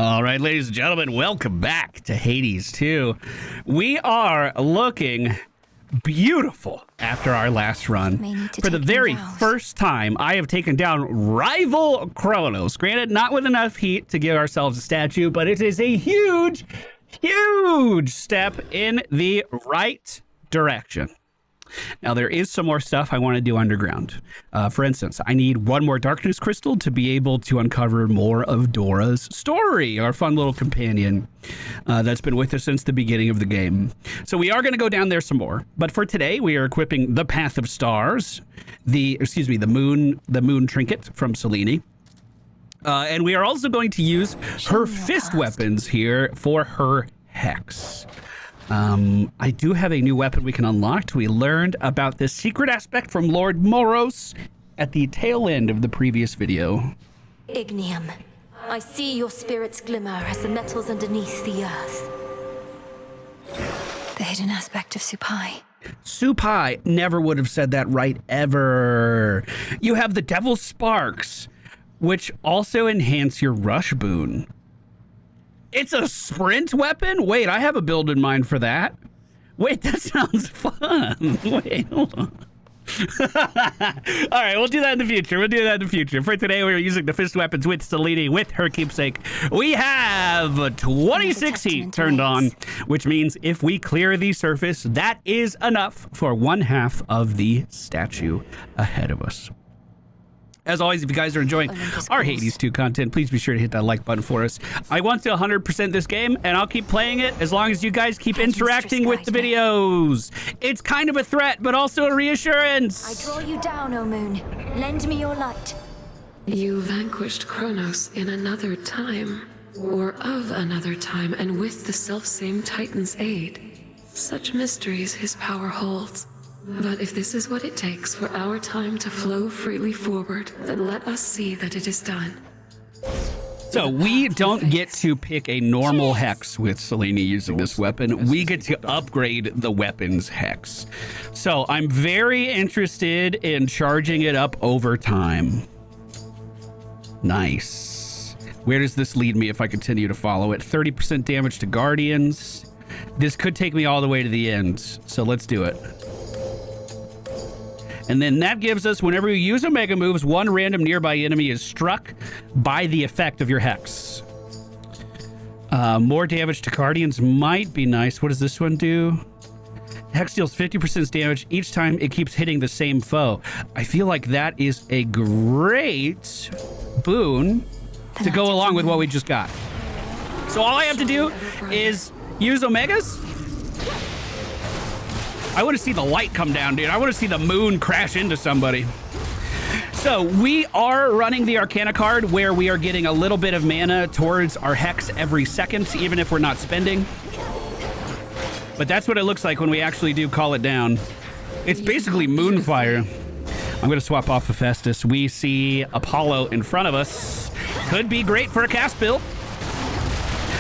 All right, ladies and gentlemen, welcome back to Hades 2. We are looking beautiful after our last run. For the very first time, I have taken down rival Kronos. Granted, not with enough heat to give ourselves a statue, but it is a huge, huge step in the right direction. Now, there is some more stuff I want to do underground. For instance, I need one more darkness crystal to be able to uncover more of Dora's story, our fun little companion that's been with us since the beginning of the game. So we are going to go down there some more. But for today, we are equipping the Path of Stars, the moon trinket from Selene. And we are also going to use her fist weapons here for her hex. I do have a new weapon we can unlock. We learned about this secret aspect from Lord Moros at the tail end of the previous video. Ignium, I see your spirits glimmer as the metals underneath the earth. The hidden aspect of Supai. Supai never would have said that right ever. You have the Devil's Sparks, which also enhance your rush boon. It's a sprint weapon? Wait, I have a build in mind for that. Wait, that sounds fun. Wait, hold on. All right, we'll do that in the future. For today, we're using the fist weapons with Selene, with her keepsake. We have 26 heat turned on, which means if we clear the surface, that is enough for one half of the statue ahead of us. As always, if you guys are enjoying our Hades 2 content, please be sure to hit that like button for us. I want to 100% this game, and I'll keep playing it as long as you guys keep interacting with the videos. It's kind of a threat, but also a reassurance. I draw you down, O moon. Lend me your light. You vanquished Kronos in another time, or of another time, and with the selfsame Titan's aid. Such mysteries his power holds. But if this is what it takes for our time to flow freely forward, then let us see that it is done. So we don't get to pick a normal hex with Selene using this weapon. We get to upgrade the weapon's hex. So I'm very interested in charging it up over time. Nice. Where does this lead me if I continue to follow it? 30% damage to Guardians. This could take me all the way to the end. So let's do it. And then that gives us, whenever you use Omega moves, one random nearby enemy is struck by the effect of your hex. More damage to Guardians might be nice. What does this one do? Hex deals 50% damage each time it keeps hitting the same foe. I feel like that is a great boon to go along with what we just got. So all I have to do is use Omegas. I want to see the light come down, dude. I want to see the moon crash into somebody. So we are running the Arcana card where we are getting a little bit of mana towards our hex every second, even if we're not spending. But that's what it looks like when we actually do call it down. It's basically Moonfire. I'm going to swap off Hephaestus. We see Apollo in front of us. Could be great for a cast build.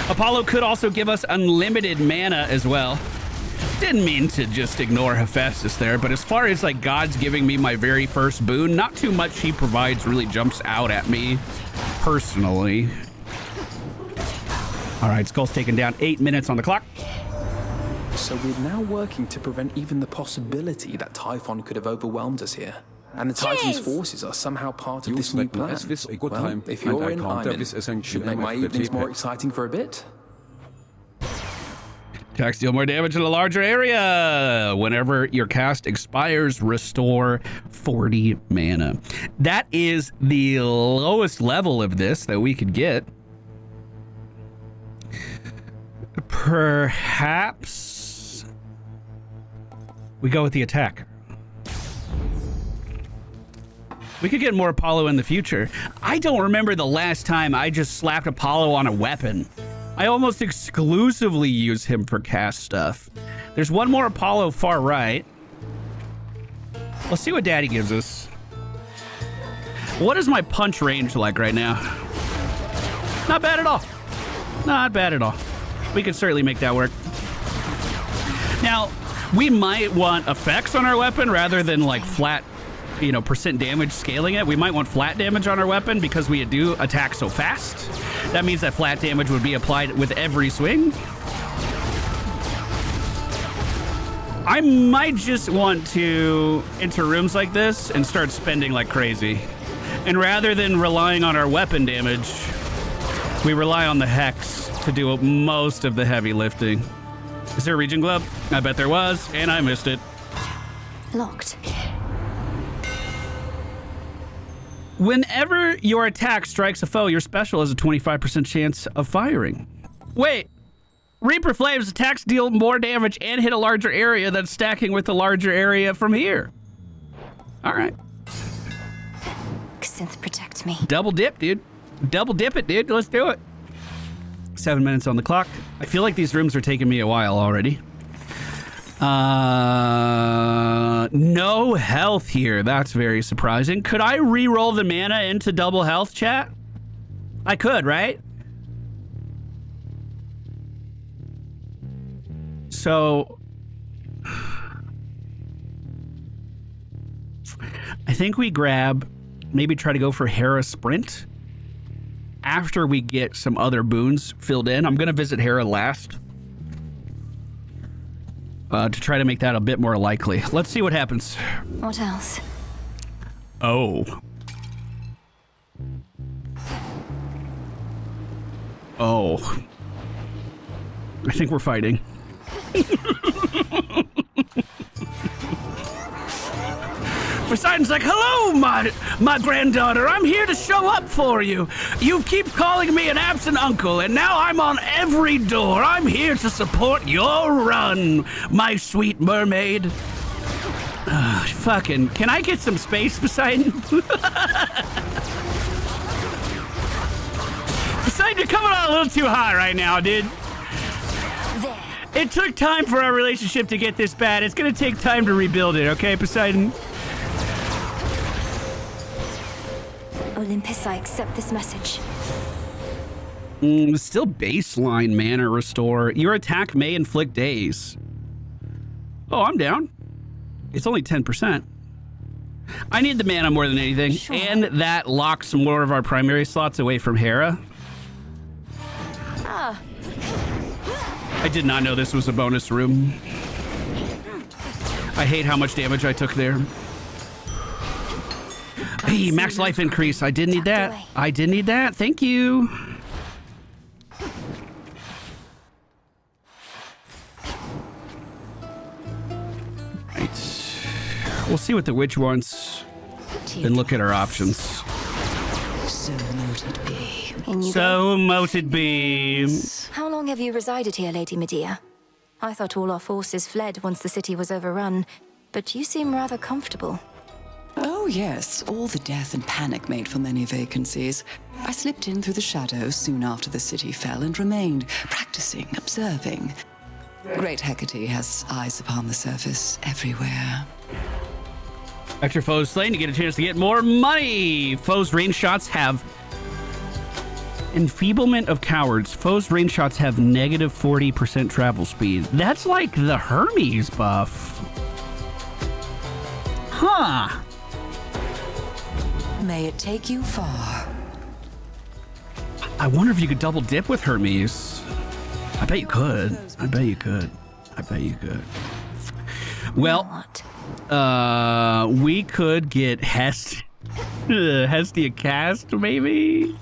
Apollo could also give us unlimited mana as well. Didn't mean to just ignore Hephaestus there, but as far as like God's giving me my very first boon, not too much he provides really jumps out at me personally. All right, Skull's taken down. 8 minutes on the clock. So we're now working to prevent even the possibility that Typhon could have overwhelmed us here. And the Titan's forces are somehow part of this new plan. Well, if you're in, I'm in. Should make my evenings more exciting for a bit. Attacks deal more damage in a larger area. Whenever your cast expires, restore 40 mana. That is the lowest level of this that we could get. Perhaps we go with the attack. We could get more Apollo in the future. I don't remember the last time I just slapped Apollo on a weapon. I almost exclusively use him for cast stuff. There's one more Apollo far right. Let's see what Daddy gives us. What is my punch range like right now? Not bad at all. Not bad at all. We could certainly make that work. Now, we might want effects on our weapon rather than like flat you know, percent damage scaling it. We might want flat damage on our weapon because we do attack so fast. That means that flat damage would be applied with every swing. I might just want to enter rooms like this and start spending like crazy. And rather than relying on our weapon damage, we rely on the hex to do most of the heavy lifting. Is there a Regen Globe? I bet there was, and I missed it. Locked. Whenever your attack strikes a foe, your special has a 25% chance of firing. Wait. Reaper Flames attacks deal more damage and hit a larger area than stacking with the larger area from here. All right. Synth, protect me. Double dip, dude. Double dip it, dude. Let's do it. 7 minutes on the clock. I feel like these rooms are taking me a while already. No health here. That's very surprising. Could I re-roll the mana into double health, chat? I could, right? So I think we grab, maybe try to go for Hera Sprint after we get some other boons filled in. I'm going to visit Hera last to try to make that a bit more likely. Let's see what happens. What else? Oh. Oh. I think we're fighting. Poseidon's like, hello, my granddaughter. I'm here to show up for you. You keep calling me an absent uncle, and now I'm on every door. I'm here to support your run, my sweet mermaid. Fucking, can I get some space, Poseidon? Poseidon, you're coming on a little too high right now, dude. There. It took time for our relationship to get this bad. It's gonna take time to rebuild it, okay, Poseidon? Olympus, I accept this message. Still baseline mana restore. Your attack may inflict daze. Oh, I'm down. It's only 10%. I need the mana more than anything. Sure. And that locks more of our primary slots away from Hera. Ah. I did not know this was a bonus room. I hate how much damage I took there. Hey, max life increase. I did need that. I did need that. Thank you. Right. We'll see what the witch wants and look at our options. So moted be. So moted be. How long have you resided here, Lady Medea? I thought all our forces fled once the city was overrun, but you seem rather comfortable. Oh, yes. All the death and panic made for many vacancies. I slipped in through the shadows soon after the city fell and remained, practicing, observing. Great Hecate has eyes upon the surface everywhere. After foes slain, you get a chance to get more money. Foes' range shots have enfeeblement of cowards. Foes' range shots have negative 40% travel speed. That's like the Hermes buff. Huh. May it take you far. I wonder if you could double dip with Hermes. I bet you could. I bet you could. I bet you could. Well, we could get Hestia cast, maybe?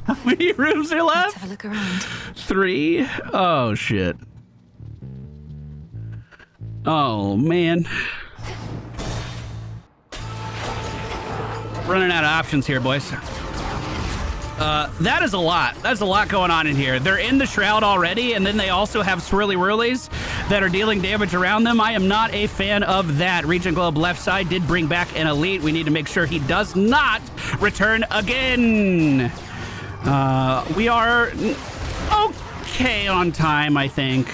How many rooms are left? Let's have a look around. 3? Oh, shit. Oh, man. Running out of options here, boys. That is a lot. That's a lot going on in here. They're in the shroud already, and then they also have swirly whirlies that are dealing damage around them. I am not a fan of that. Regen Globe left side did bring back an elite. We need to make sure he does not return again. We are okay on time, I think.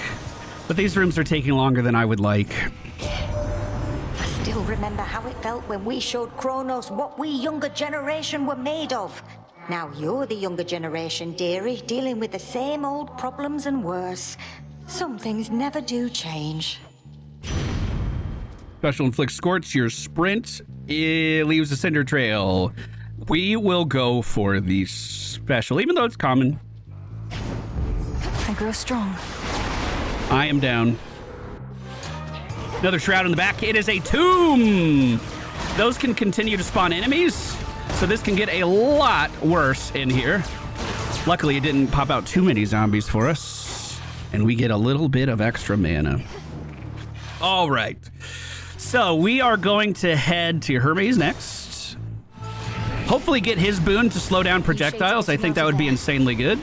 But these rooms are taking longer than I would like. I still remember how it felt when we showed Kronos what we younger generation were made of. Now you're the younger generation, dearie, dealing with the same old problems and worse. Some things never do change. Special inflicts scorch. Your sprint, it leaves a cinder trail. We will go for the special, even though it's common. I grow strong. I am down. Another shroud in the back. It is a tomb. Those can continue to spawn enemies, so this can get a lot worse in here. Luckily, it didn't pop out too many zombies for us, and we get a little bit of extra mana. All right. So we are going to head to Hermes next. Hopefully get his boon to slow down projectiles. I think that would be insanely good.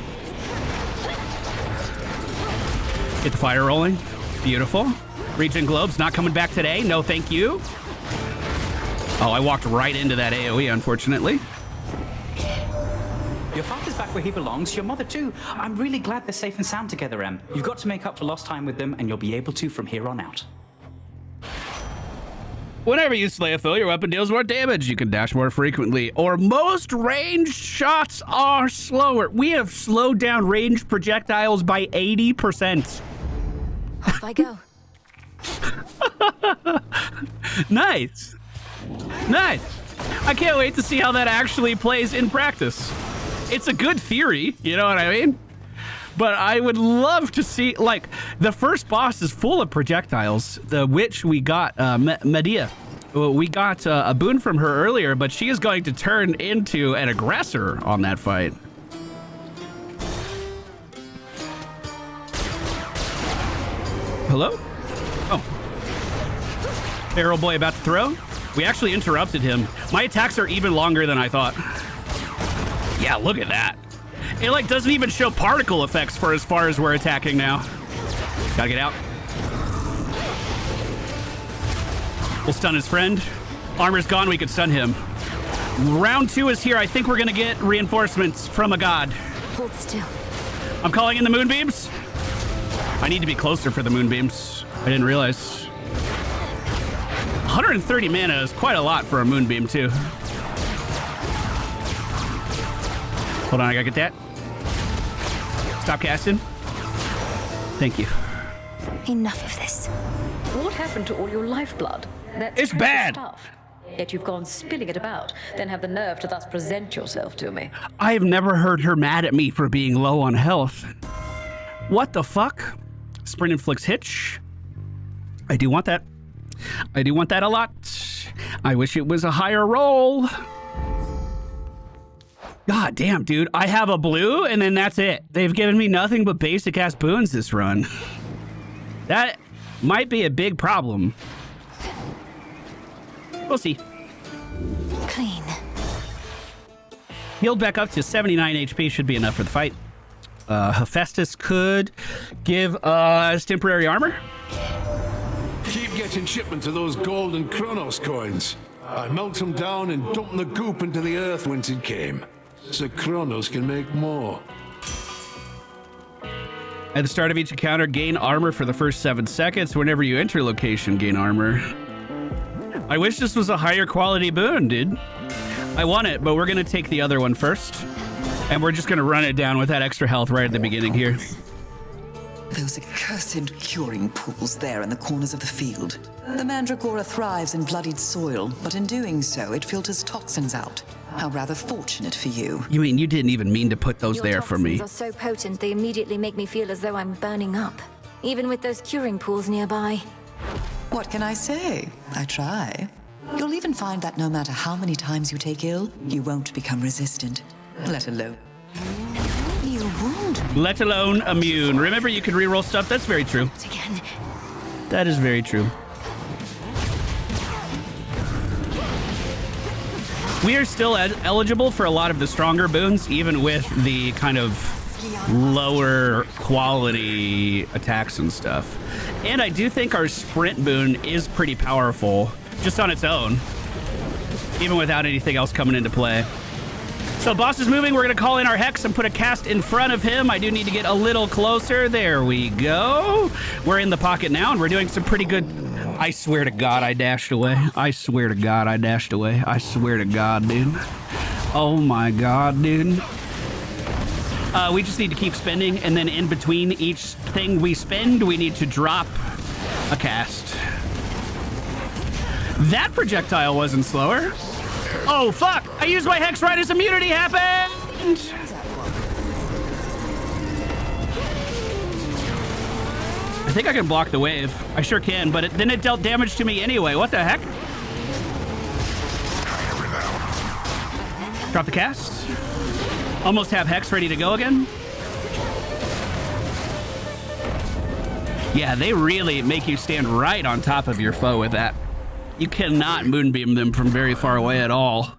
Get the fire rolling. Beautiful. Regen globes not coming back today. No, thank you. Oh, I walked right into that AoE, unfortunately. Your father's back where he belongs, your mother too. I'm really glad they're safe and sound together, Em. You've got to make up for lost time with them, and you'll be able to from here on out. Whenever you slay a foe, your weapon deals more damage. You can dash more frequently, or most ranged shots are slower. We have slowed down ranged projectiles by 80%. Off I go. Nice. Nice. I can't wait to see how that actually plays in practice. It's a good theory, you know what I mean? But I would love to see, like, the first boss is full of projectiles. The witch we got, Medea. We got a boon from her earlier, but she is going to turn into an aggressor on that fight. Hello? Oh. Barrel boy about to throw? We actually interrupted him. My attacks are even longer than I thought. Yeah, look at that. It like doesn't even show particle effects for as far as we're attacking now. Gotta get out. We'll stun his friend. Armor's gone, we could stun him. Round 2 is here. I think we're gonna get reinforcements from a god. Hold still. I'm calling in the moonbeams. I need to be closer for the moonbeams. I didn't realize. 130 mana is quite a lot for a moonbeam too. Hold on, I gotta get that. Stop casting. Thank you. Enough of this. What happened to all your lifeblood? That's It's bad. Stuff. Yet you've gone spilling it about, then have the nerve to thus present yourself to me. I've never heard her mad at me for being low on health. What the fuck? Sprint inflicts hitch. I do want that. I do want that a lot. I wish it was a higher roll. God damn, dude. I have a blue and then that's it. They've given me nothing but basic ass boons this run. That might be a big problem. We'll see. Clean. Healed back up to 79 HP should be enough for the fight. Hephaestus could give us temporary armor. Keep getting shipments of those gold and Kronos coins. I melt them down and dump the goop into the earth whence it came, so Kronos can make more. At the start of each encounter, gain armor for the first 7 seconds. Whenever you enter location, gain armor. I wish this was a higher quality boon, dude. I want it, but we're gonna take the other one first. And we're just gonna run it down with that extra health right at the beginning here. Those accursed curing pools there in the corners of the field. The mandragora thrives in bloodied soil, but in doing so, it filters toxins out. How rather fortunate for you. You mean you didn't even mean to put those there for me? Your toxins are so potent, they immediately make me feel as though I'm burning up. Even with those curing pools nearby. What can I say? I try. You'll even find that no matter how many times you take ill, you won't become resistant. Let alone... You wound me. Let alone immune. Remember, you can reroll stuff. That's very true. Again. That is very true. We are still eligible for a lot of the stronger boons, even with the kind of lower quality attacks and stuff. And I do think our sprint boon is pretty powerful, just on its own, even without anything else coming into play. So boss is moving. We're going to call in our Hex and put a cast in front of him. I do need to get a little closer. There we go. We're in the pocket now, and we're doing some pretty good... I swear to God, I dashed away. I swear to God, I dashed away. I swear to God, dude. Oh my God, dude. We just need to keep spending, and then in between each thing we spend, we need to drop a cast. That projectile wasn't slower. Oh, fuck! I used my Hex Rider's immunity happened! I think I can block the wave. I sure can, but then it dealt damage to me anyway. What the heck? Drop the cast. Almost have Hex ready to go again. Yeah, they really make you stand right on top of your foe with that. You cannot moonbeam them from very far away at all.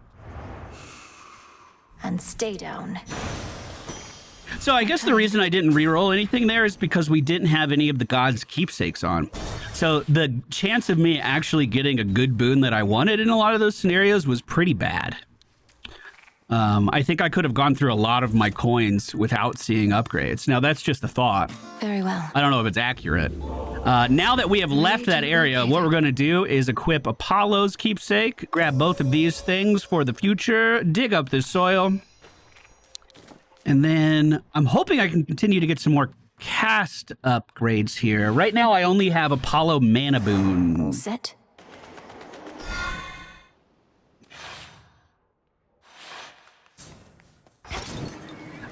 And stay down. So I guess the reason I didn't reroll anything there is because we didn't have any of the gods' keepsakes on. So the chance of me actually getting a good boon that I wanted in a lot of those scenarios was pretty bad. I think I could have gone through a lot of my coins without seeing upgrades. Now, that's just a thought. Very well. I don't know if it's accurate. Now that we have left that area, what we're going to do is equip Apollo's keepsake, grab both of these things for the future, dig up this soil, and then I'm hoping I can continue to get some more cast upgrades here. Right now, I only have Apollo mana boon. All set.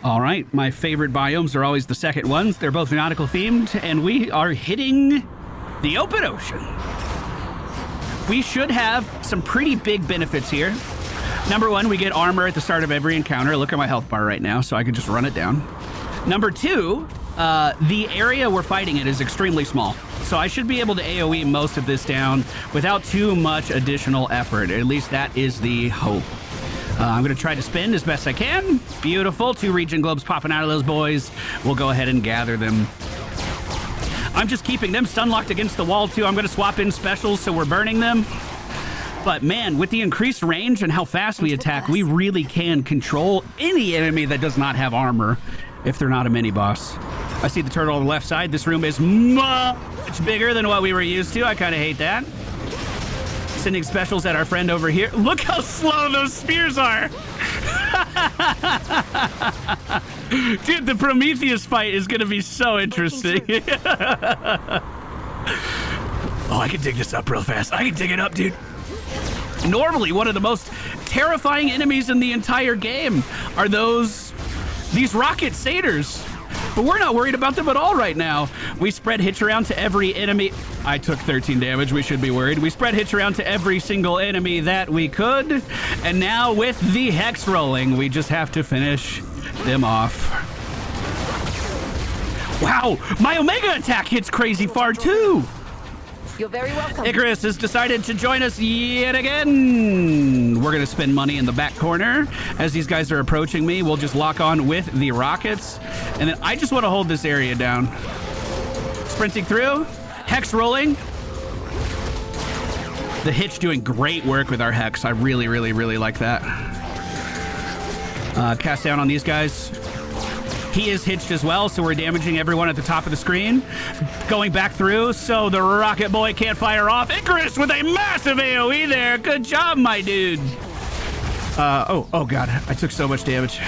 All right, my favorite biomes are always the second ones. They're both nautical themed, and we are hitting the open ocean. We should have some pretty big benefits here. Number one, we get armor at the start of every encounter. Look at my health bar right now, so I can just run it down. Number two, the area we're fighting in is extremely small, so I should be able to AoE most of this down without too much additional effort. At least that is the hope. I'm going to try to spin as best I can. Beautiful. 2 region globes popping out of those boys. We'll go ahead and gather them. I'm just keeping them stun locked against the wall, too. I'm going to swap in specials so we're burning them. But, man, with the increased range and how fast we attack, we really can control any enemy that does not have armor if they're not a mini-boss. I see the turtle on the left side. This room is much bigger than what we were used to. I kind of hate that. Sending specials at our friend over here. Look how slow those spears are. Dude, the Prometheus fight is going to be so interesting. Oh, I can dig this up real fast. I can dig it up, dude. Normally, one of the most terrifying enemies in the entire game are these rocket satyrs. But we're not worried about them at all right now. We spread hits around to every enemy. I took 13 damage. We should be worried. We spread hits around to every single enemy that we could. And now with the hex rolling, we just have to finish them off. Wow, my Omega attack hits crazy far too. You're very welcome. Icarus has decided to join us yet again. We're going to spend money in the back corner. As these guys are approaching me, we'll just lock on with the rockets. And then I just want to hold this area down. Sprinting through. Hex rolling. The Hitch doing great work with our Hex. I really, really, really like that. Cast down on these guys. He is hitched as well, so we're damaging everyone at the top of the screen. Going back through, so the Rocket Boy can't fire off. Icarus with a massive AoE there. Good job, my dude. Oh God, I took so much damage.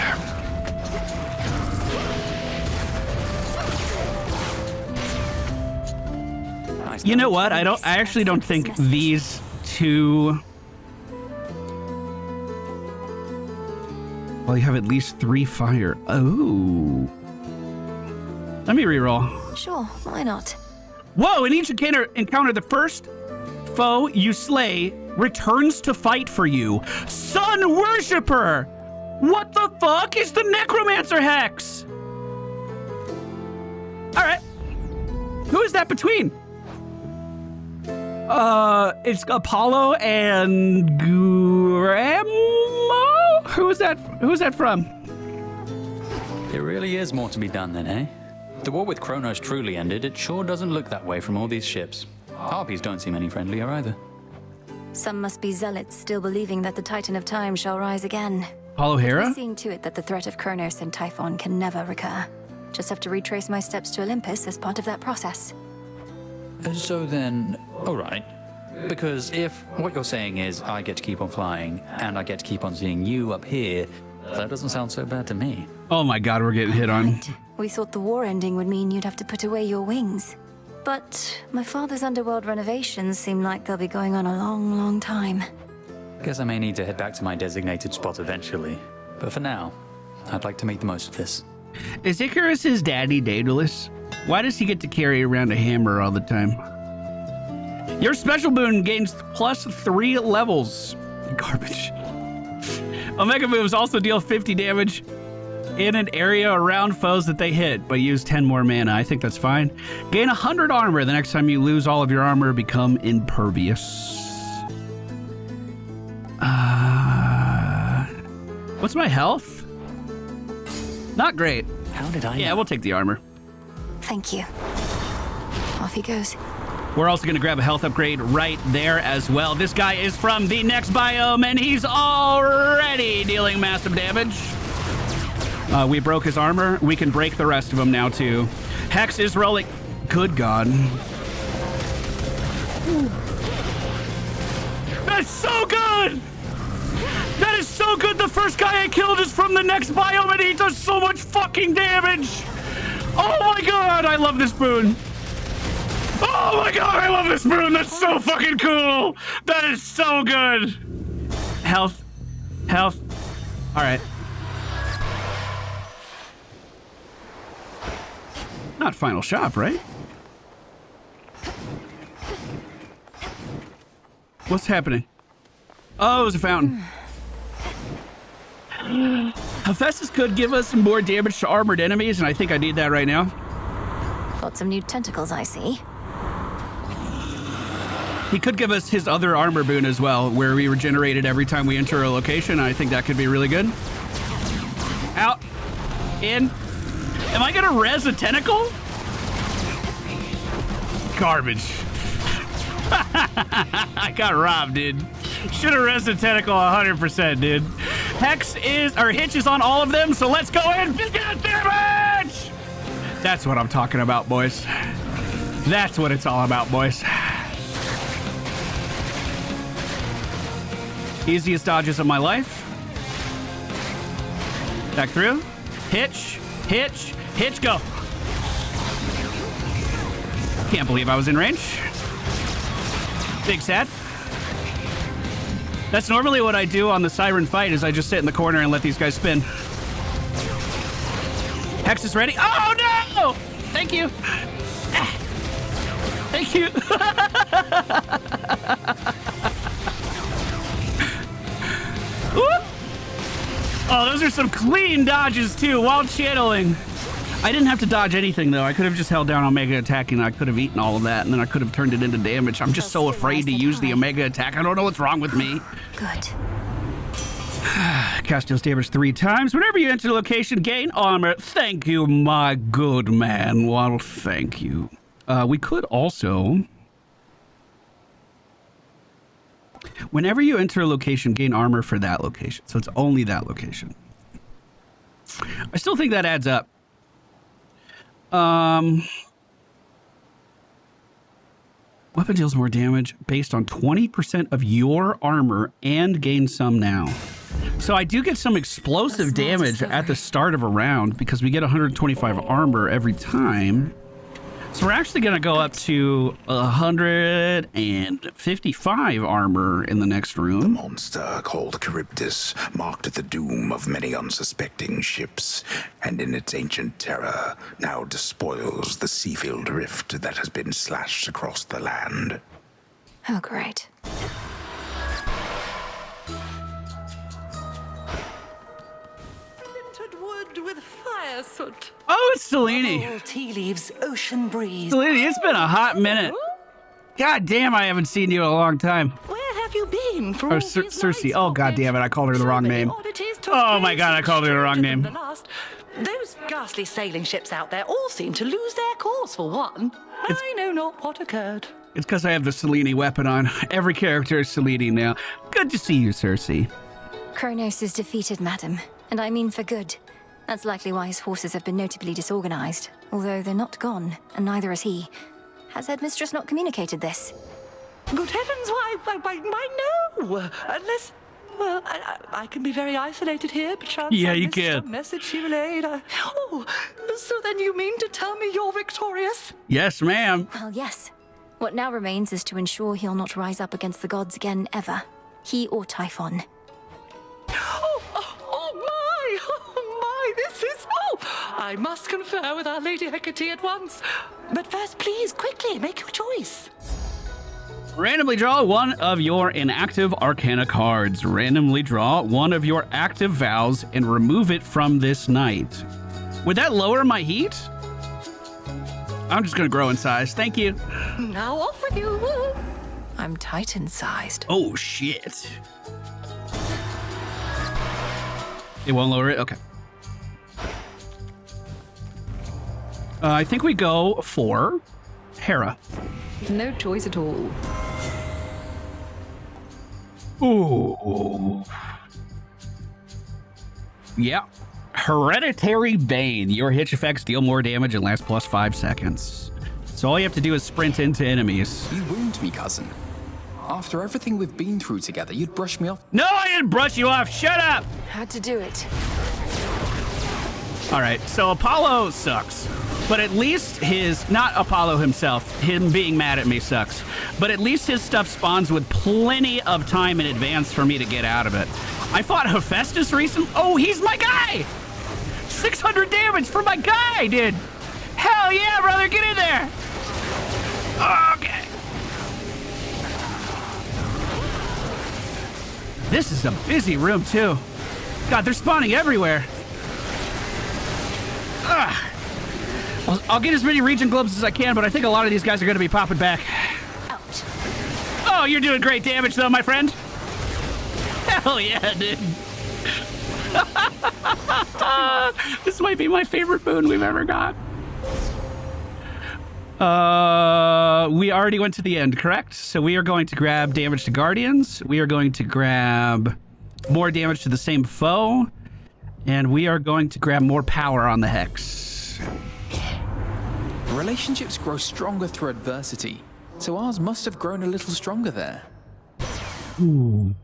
You know what? I actually don't think these two... Well, you have at least 3 fire. Oh. Let me reroll. Sure, why not? Whoa, in each encounter, the first foe you slay returns to fight for you. Sun Worshipper! What the fuck is the Necromancer Hex? All right. Who is that between? It's Apollo and Grandma? Who's that from? There really is more to be done then, eh? If the war with Kronos truly ended, it sure doesn't look that way from all these ships. Harpies don't seem any friendlier either. Some must be zealots still believing that the Titan of Time shall rise again. Apollo Hera? Seeing to it that the threat of Kronos and Typhon can never recur. Just have to retrace my steps to Olympus as part of that process. So then, alright. Because if what you're saying is I get to keep on flying, and I get to keep on seeing you up here, that doesn't sound so bad to me. Oh my God, we're getting hit on. Right. We thought the war ending would mean you'd have to put away your wings. But my father's underworld renovations seem like they'll be going on a long, long time. Guess I may need to head back to my designated spot eventually. But for now, I'd like to make the most of this. Is Icarus's daddy Daedalus? Why does he get to carry around a hammer all the time? Your special boon gains +3 levels. Garbage. Omega moves also deal 50 damage in an area around foes that they hit, but use 10 more mana. I think that's fine. Gain 100 armor. The next time you lose all of your armor, become impervious. What's my health? Not great. How did I Yeah, know? we'll take the armor. Thank you. Off he goes. We're also going to grab a health upgrade right there as well. This guy is from the next biome, and he's already dealing massive damage. We broke his armor. We can break the rest of them now, too. Hex is rolling. Good God. That's so good! That is so good! The first guy I killed is from the next biome, and he does so much fucking damage! Oh my God, I love this boon! Oh my God, I love this boon! That's so fucking cool! That is so good! Health. Health. Alright. Not final shop, right? What's happening? Oh, it was a fountain. Hephaestus could give us more damage to armored enemies, and I think I need that right now. Got some new tentacles, I see. He could give us his other armor boon as well, where we regenerate it every time we enter a location. I think that could be really good. Out. In. Am I gonna res a tentacle? Garbage. I got robbed, dude. Should have res a tentacle 100%, dude. Hex is, or Hitch is on all of them, so let's go in. Get damage! That's what I'm talking about, boys. That's what it's all about, boys. Easiest dodges of my life. Back through. Hitch, hitch, hitch, go. Can't believe I was in range. Big sad. That's normally what I do on the Siren fight, is I just sit in the corner and let these guys spin. Hex is ready. Oh no! Thank you. Thank you. Oh, those are some clean dodges too while channeling. I didn't have to dodge anything though. I could have just held down Omega attack and I could have eaten all of that, and then I could have turned it into damage. I'm just so afraid to use the Omega attack. I don't know what's wrong with me. Good. Cast deals damage 3 times. Whenever you enter the location, gain armor. Thank you, my good man. Well, thank you. We could also... Whenever you enter a location, gain armor for that location. So it's only that location. I still think that adds up. Weapon deals more damage based on 20% of your armor and gain some now. So I do get some explosive damage at the start of a round because we get 125 armor every time. So we're actually going to go up to 155 armor in the next room. The monster called Charybdis marked the doom of many unsuspecting ships, and in its ancient terror now despoils the sea-filled rift that has been slashed across the land. Oh, great. Wood with fire soot. Oh, it's Selene. Old tea leaves, ocean breeze. Selene, it's been a hot minute. God damn, I haven't seen you in a long time. Where have you been for Oh, Cersei. Oh, god damn it, I called her the wrong name. Oh my god, I called her the wrong name. Those ghastly sailing ships out there all seem to lose their course for one. I know not what occurred. It's because I have the Selene weapon on. Every character is Selene now. Good to see you, Cersei. Kronos is defeated, madam, and I mean for good. That's likely why his forces have been notably disorganized, although they're not gone, and neither is he. Has Headmistress not communicated this? Good heavens, why no! Unless, well, I can be very isolated here, perchance. Yeah, I you missed can. some message she relayed. Oh, so then you mean to tell me you're victorious? Yes, ma'am. Well, yes. What now remains is to ensure he'll not rise up against the gods again, ever. He or Typhon. Oh my, this is... Oh, I must confer with Our Lady Hecate at once. But first, please, quickly, make your choice. Randomly draw one of your inactive Arcana cards. Randomly draw one of your active vows and remove it from this night. Would that lower my heat? I'm just gonna grow in size. Thank you. Now off with you. I'm Titan-sized. Oh, shit. It won't lower it? Okay. I think we go for Hera. No choice at all. Ooh. Yeah. Hereditary Bane. Your hitch effects deal more damage and last plus 5 seconds. So all you have to do is sprint into enemies. You wound me, cousin. After everything we've been through together, you'd brush me off. No, I didn't brush you off. Shut up. Had to do it. All right, so Apollo sucks. But at least his, not Apollo himself, him being mad at me sucks. But at least his stuff spawns with plenty of time in advance for me to get out of it. I fought Hephaestus recently. Oh, he's my guy. 600 damage for my guy, dude. Hell yeah, brother, get in there. Okay. This is a busy room, too. God, they're spawning everywhere. Ugh. I'll get as many regen globes as I can, but I think a lot of these guys are going to be popping back. Out. Oh, you're doing great damage, though, my friend. Hell yeah, dude. This might be my favorite boon we've ever got. We already went to the end, correct? So we are going to grab damage to Guardians. We are going to grab more damage to the same foe. And we are going to grab more power on the Hex. Relationships grow stronger through adversity, so ours must have grown a little stronger there. Ooh.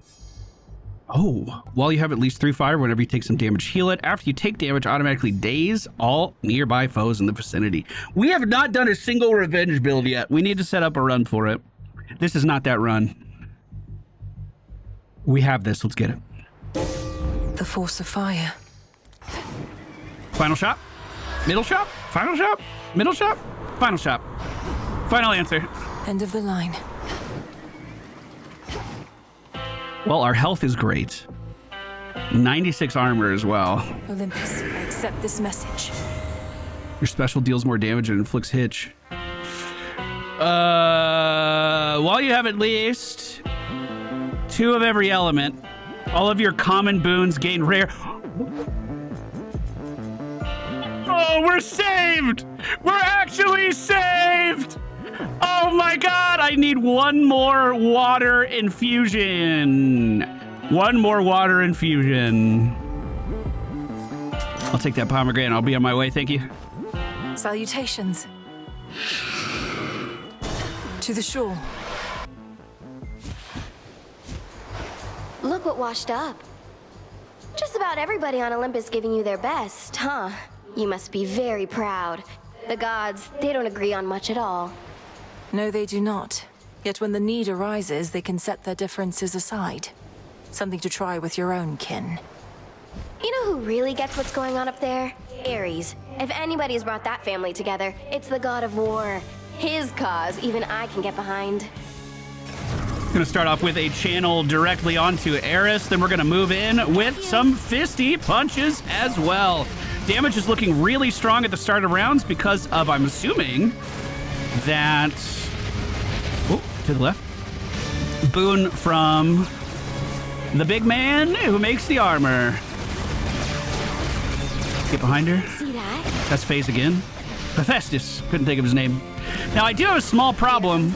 Oh, while you have at least 3 fire, whenever you take some damage, heal it. After you take damage, automatically daze all nearby foes in the vicinity. We have not done a single revenge build yet. We need to set up a run for it. This is not that run. We have this. Let's get it. The force of fire. Final shot. Middle shot. Final shot. Middle shot. Final shot. Final answer. End of the line. Well, our health is great. 96 armor as well. Olympus, I accept this message. Your special deals more damage and inflicts hitch. While you have at least 2 of every element, all of your common boons gain rare. Oh, we're saved! We're actually saved! Oh my god, I need one more water infusion. One more water infusion. I'll take that pomegranate. I'll be on my way. Thank you. Salutations. To the shore. Look what washed up. Just about everybody on Olympus giving you their best, huh? You must be very proud. The gods, they don't agree on much at all. No, they do not. Yet when the need arises, they can set their differences aside. Something to try with your own kin. You know who really gets what's going on up there? Ares. If anybody's brought that family together, it's the god of war. His cause, even I can get behind. Gonna start off with a channel directly onto Eris, then we're gonna move in with some fisty punches as well. Damage is looking really strong at the start of rounds because of, I'm assuming, that... Oh, to the left. Boon from the big man who makes the armor. Get behind her. See that? That's phase again. Hephaestus. Couldn't think of his name. Now, I do have a small problem.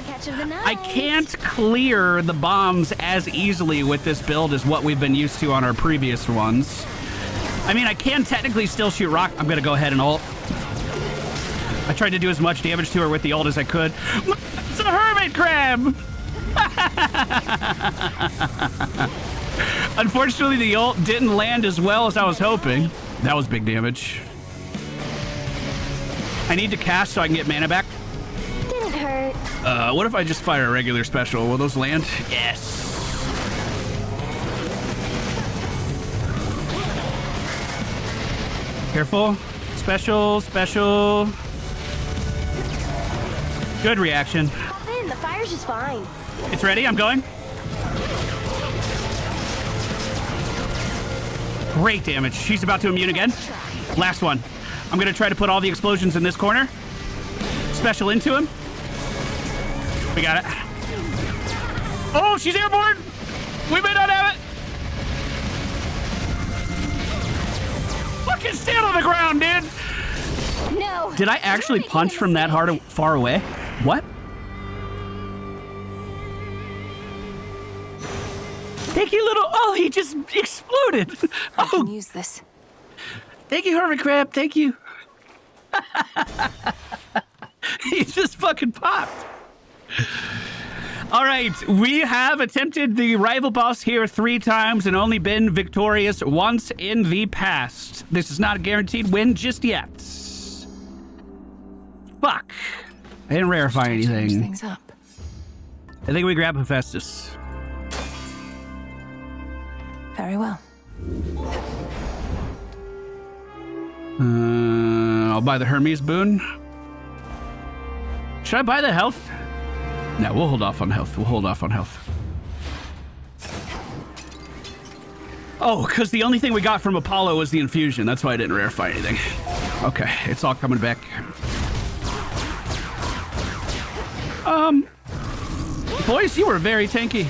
I can't clear the bombs as easily with this build as what we've been used to on our previous ones. I mean, I can technically still shoot rock. I'm going to go ahead and ult. I tried to do as much damage to her with the ult as I could. It's a hermit crab! Unfortunately, the ult didn't land as well as I was hoping. That was big damage. I need to cast so I can get mana back. Didn't hurt. What if I just fire a regular special? Will those land? Yes. Careful. Special, special. Good reaction. Hop in, the fire's just fine. It's ready, I'm going. Great damage. She's about to immune again. Last one. I'm gonna try to put all the explosions in this corner. Special into him. We got it. Oh, she's airborne! We may not have it! Fucking stand on the ground, dude! No! Did I actually punch from that far away? What? Thank you, little... Oh, he just exploded! I can use this. Thank you, Hermit Crab. Thank you. He just fucking popped. All right, we have attempted the rival boss here 3 times and only been victorious once in the past. This is not a guaranteed win just yet. Fuck. I didn't rarefy anything. Change things up. I think we grab Hephaestus. Very well. I'll buy the Hermes boon. Should I buy the health? No, we'll hold off on health. We'll hold off on health. Oh, because the only thing we got from Apollo was the infusion. That's why I didn't rarefy anything. Okay, it's all coming back. Boys, you were very tanky.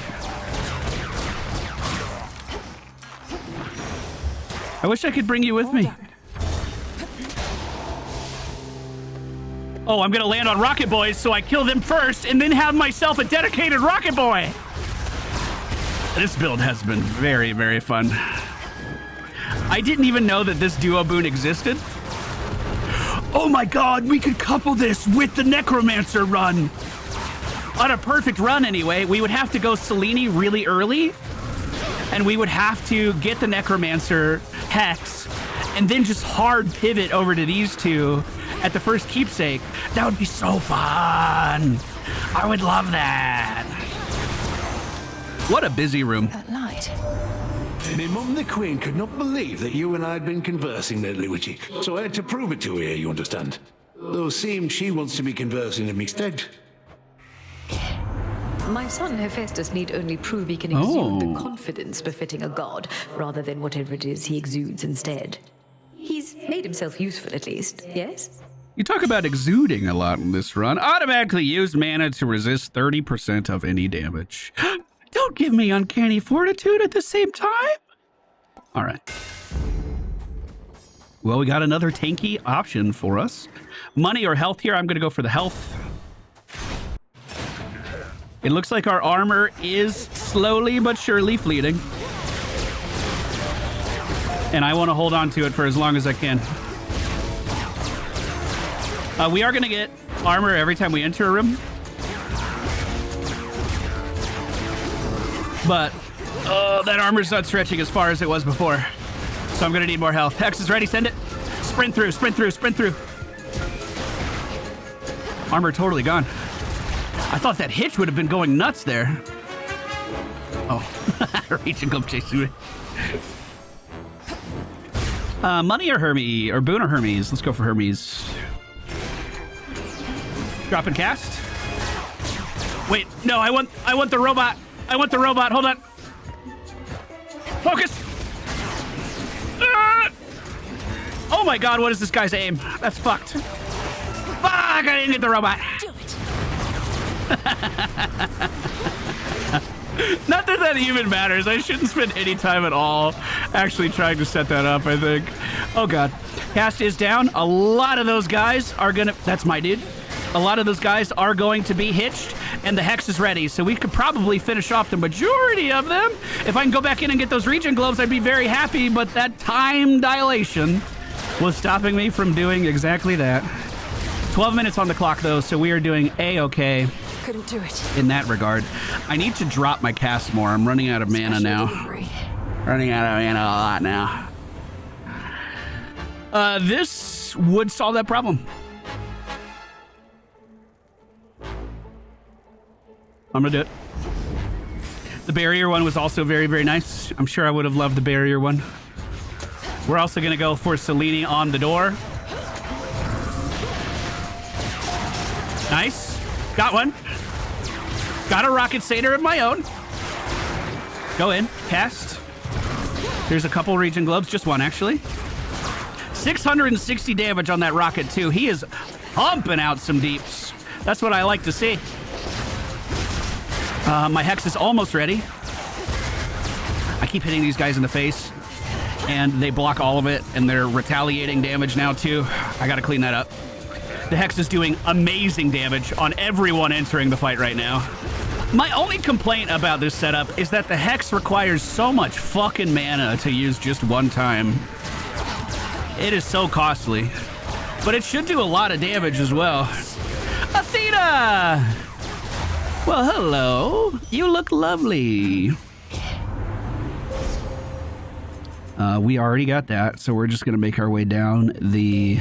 I wish I could bring you with me. Oh, I'm gonna land on Rocket Boys, so I kill them first and then have myself a dedicated Rocket Boy. This build has been very, very fun. I didn't even know that this duo boon existed. Oh my god, we could couple this with the Necromancer run. On a perfect run anyway, we would have to go Selene really early, and we would have to get the Necromancer Hex, and then just hard pivot over to these two at the first keepsake. That would be so fun. I would love that. What a busy room. That light. My mum the Queen could not believe that you and I had been conversing lately, Witchy, so I had to prove it to her, you understand. Though it seems she wants to be conversing in me stead. My son Hephaestus need only prove he can exude the confidence befitting a god, rather than whatever it is he exudes instead. He's made himself useful, at least, yes? You talk about exuding a lot in this run. Automatically use mana to resist 30% of any damage. Don't give me uncanny fortitude at the same time. All right. Well, we got another tanky option for us. Money or health here. I'm going to go for the health. It looks like our armor is slowly but surely fleeting. And I want to hold on to it for as long as I can. We are going to get armor every time we enter a room. But that armor's not stretching as far as it was before. So I'm going to need more health. Hex is ready. Send it. Sprint through, sprint through, sprint through. Armor totally gone. I thought that hitch would have been going nuts there. Oh, Reach and come chasing me. Money or Hermes? Or boon or Hermes? Let's go for Hermes. Drop and cast. Wait, no, I want the robot. I want the robot. Hold on. Focus. Oh my god, what is this guy's aim? That's fucked. Fuck, I didn't get the robot. Do it. Not that that even matters. I shouldn't spend any time at all actually trying to set that up, I think. Oh god. Cast is down. A lot of those guys are gonna... That's my dude. A lot of those guys are going to be hitched, and the Hex is ready, so we could probably finish off the majority of them. If I can go back in and get those regen globes, I'd be very happy, but that time dilation was stopping me from doing exactly that. 12 minutes on the clock, though, so we are doing A-okay. Couldn't do it. In that regard. I need to drop my cast more. I'm running out of mana now. Running out of mana a lot now. This would solve that problem. I'm gonna do it. The barrier one was also very, very nice. I'm sure I would have loved the barrier one. We're also gonna go for Selene on the door. Nice. Got one. Got a rocket satyr of my own. Go in. Cast. There's a couple region globes. Just one, actually. 660 damage on that rocket, too. He is pumping out some deeps. That's what I like to see. My Hex is almost ready. I keep hitting these guys in the face, and they block all of it, and they're retaliating damage now, too. I gotta clean that up. The Hex is doing amazing damage on everyone entering the fight right now. My only complaint about this setup is that the Hex requires so much fucking mana to use just one time. It is so costly. But it should do a lot of damage as well. Athena! Well, hello. You look lovely. We already got that, so we're just gonna make our way down the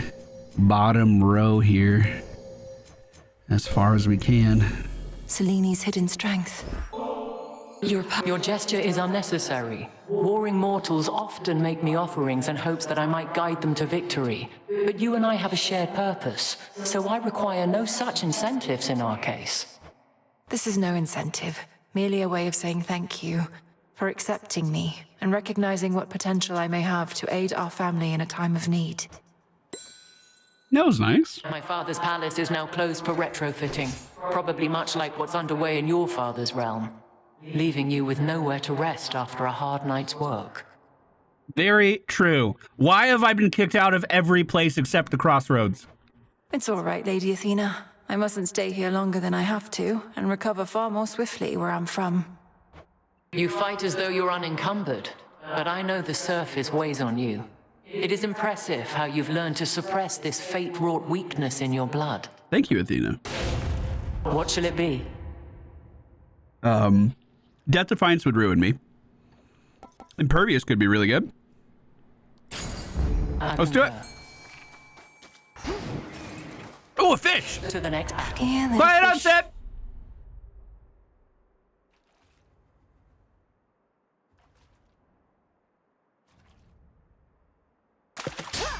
bottom row here as far as we can. Selene's hidden strength. Your gesture is unnecessary. Warring mortals often make me offerings in hopes that I might guide them to victory. But you and I have a shared purpose, so I require no such incentives in our case. This is no incentive, merely a way of saying thank you for accepting me and recognizing what potential I may have to aid our family in a time of need. That was nice. My father's palace is now closed for retrofitting, probably much like what's underway in your father's realm, leaving you with nowhere to rest after a hard night's work. Very true. Why have I been kicked out of every place except the crossroads? It's all right, Lady Athena. I mustn't stay here longer than I have to, and recover far more swiftly where I'm from. You fight as though you're unencumbered, but I know the surface weighs on you. It is impressive how you've learned to suppress this fate-wrought weakness in your blood. Thank you, Athena. What shall it be? Death Defiance would ruin me. Impervious could be really good. Let's do it. Oh, a fish! To the next. Quiet on set!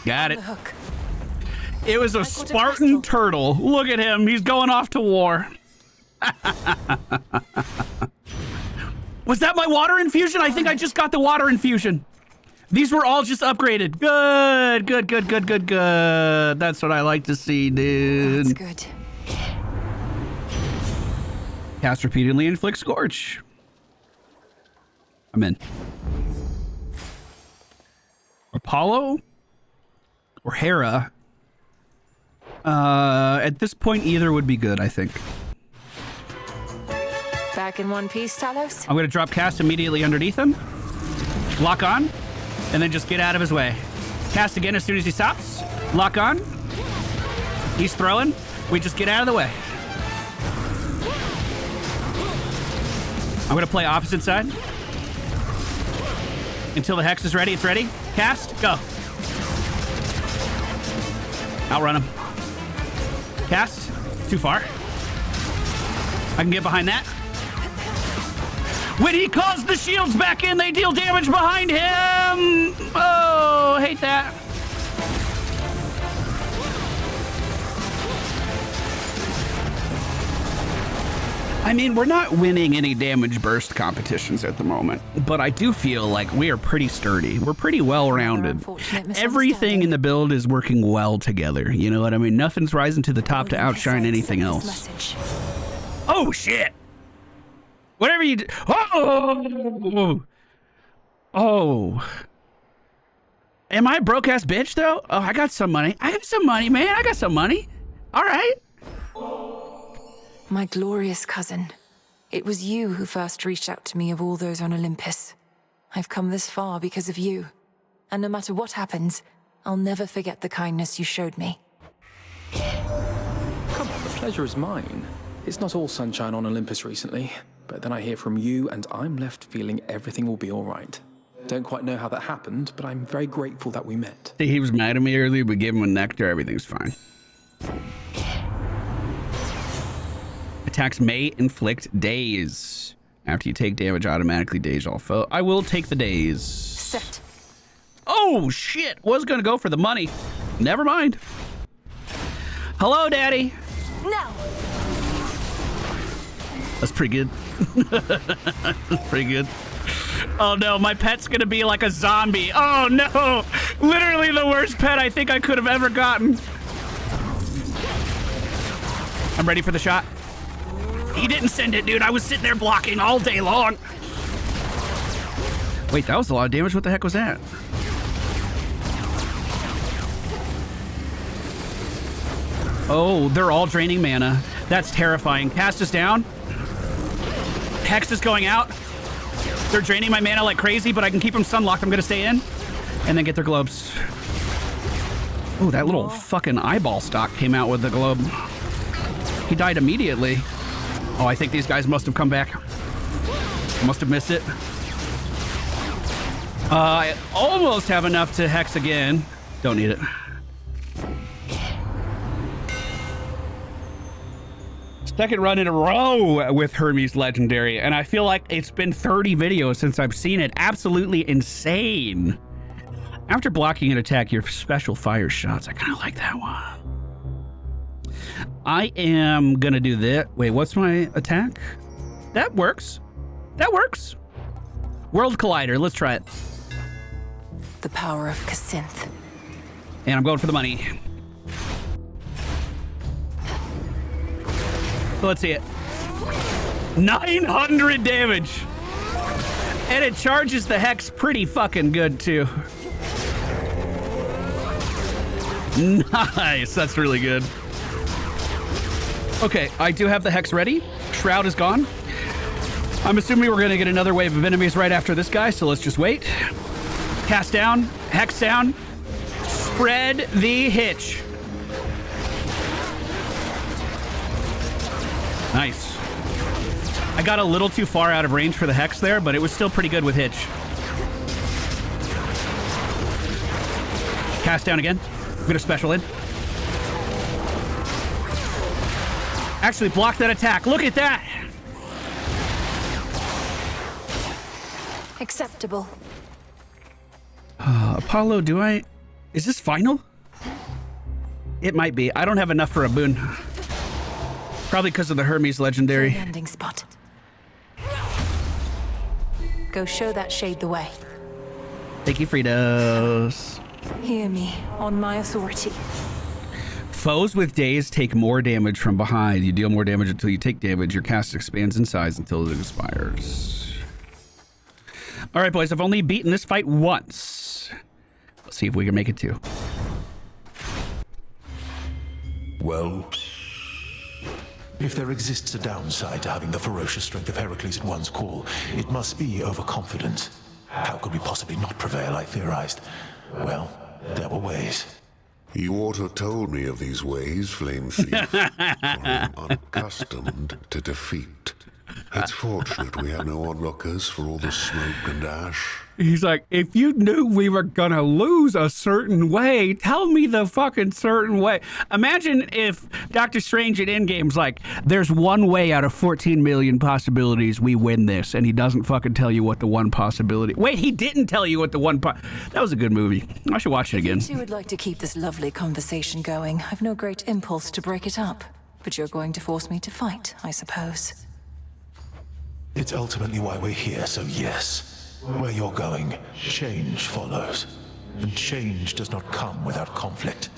Got it. It was a Spartan turtle. Look at him. He's going off to war. Was that my water infusion? I think I just got the water infusion. These were all just upgraded. Good, good, good, good, good, good. That's what I like to see, dude. That's good. Cast repeatedly, inflict scorch. I'm in. Apollo or Hera? At this point, either would be good, I think. Back in one piece, Talos? I'm going to drop cast immediately underneath him. Lock on. And then just get out of his way. Cast again as soon as he stops. Lock on. He's throwing. We just get out of the way. I'm going to play opposite side. Until the Hex is ready. It's ready. Cast. Go. Outrun him. Cast. Too far. I can get behind that. When he calls the shields back in, they deal damage behind him. Oh, hate that. I mean, we're not winning any damage burst competitions at the moment, but I do feel like we are pretty sturdy. We're pretty well-rounded. Everything in the build is working well together. You know what I mean? Nothing's rising to the top to outshine anything else. Oh, shit. Whatever you do. Oh! Oh. Am I a broke-ass bitch, though? Oh, I got some money. I got some money, man. I got some money. All right. My glorious cousin. It was you who first reached out to me of all those on Olympus. I've come this far because of you. And no matter what happens, I'll never forget the kindness you showed me. Come on, the pleasure is mine. It's not all sunshine on Olympus recently, but then I hear from you and I'm left feeling everything will be all right. Don't quite know how that happened, but I'm very grateful that we met. He was mad at me earlier, but gave him a nectar, everything's fine. attacks may inflict daze. After you take damage, automatically daze all foe. I will take the daze. Set. Oh, shit. Was going to go for the money. Never mind. Hello, Daddy. No. That's pretty good. That's pretty good. Oh, no. My pet's going to be like a zombie. Oh, no. Literally the worst pet I think I could have ever gotten. I'm ready for the shot. He didn't send it, dude. I was sitting there blocking all day long. Wait, that was a lot of damage. What the heck was that? Oh, they're all draining mana. That's terrifying. Cast us down. Hex is going out. They're draining my mana like crazy, but I can keep them stun locked. I'm going to stay in and then get their globes. Oh, that little fucking eyeball stock came out with the globe. He died immediately. Oh, I think these guys must have come back. Must have missed it. I almost have enough to hex again. Don't need it. Second run in a row with Hermes Legendary, and I feel like it's been 30 videos since I've seen it. Absolutely insane. After blocking an attack, your special fire shots. I kind of like that one. I am gonna do that. Wait, what's my attack? That works. That works. World Collider. Let's try it. The power of Kacinth. And I'm going for the money. So let's see it. 900 damage. And it charges the hex pretty fucking good, too. Nice. That's really good. Okay, I do have the hex ready. Shroud is gone. I'm assuming we're going to get another wave of enemies right after this guy, so let's just wait. Cast down, hex down, spread the hitch. Nice. I got a little too far out of range for the hex there, but it was still pretty good with hitch. Cast down again. I'm going to special in. Actually block that attack. Look at that. Acceptable. Apollo, is this final? It might be. I don't have enough for a boon. Probably because of the Hermes Legendary. Landing spot. Go show that shade the way. Thank you, Fritos. Hear me on my authority. Foes with daze take more damage from behind. You deal more damage until you take damage. Your cast expands in size until it expires. All right, boys. I've only beaten this fight once. Let's see if we can make it two. Well, if there exists a downside to having the ferocious strength of Heracles at one's call, it must be overconfidence. How could we possibly not prevail, I theorized. Well, there were ways. You ought to have told me of these ways, Flame Thief, for I'm unaccustomed to defeat. It's fortunate we have no onlookers for all the smoke and ash. He's like, if you knew we were gonna lose a certain way, tell me the fucking certain way. Imagine if Doctor Strange at Endgame's like, there's one way out of 14 million possibilities we win this, and he doesn't fucking tell you what the one possibility. Wait, he didn't tell you what the one That was a good movie. I should watch it again. If you would like to keep this lovely conversation going, I've no great impulse to break it up. But you're going to force me to fight, I suppose. It's ultimately why we're here, so yes. Where you're going, change follows. And change does not come without conflict.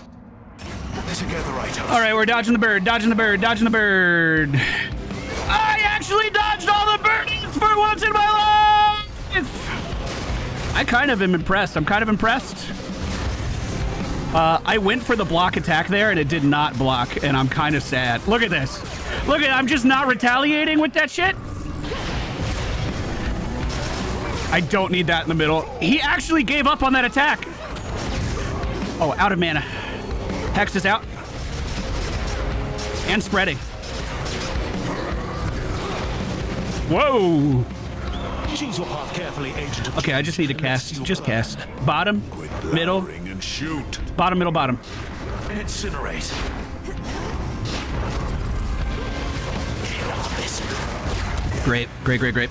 Together, Itos. All right, we're dodging the bird, dodging the bird, dodging the bird. I actually dodged all the birdies for once in my life! I kind of am impressed. I'm kind of impressed. I went for the block attack there, and it did not block, and I'm kind of sad. Look at this. Look at I'm just not retaliating with that shit. I don't need that in the middle. He actually gave up on that attack. Oh, out of mana. Hex is out. And spreading. Whoa. Choose your path carefully, agent. Okay, I just need to cast. Just cast. Bottom, middle, and shoot. Bottom, middle, bottom. Incinerate. Great, great, great, great.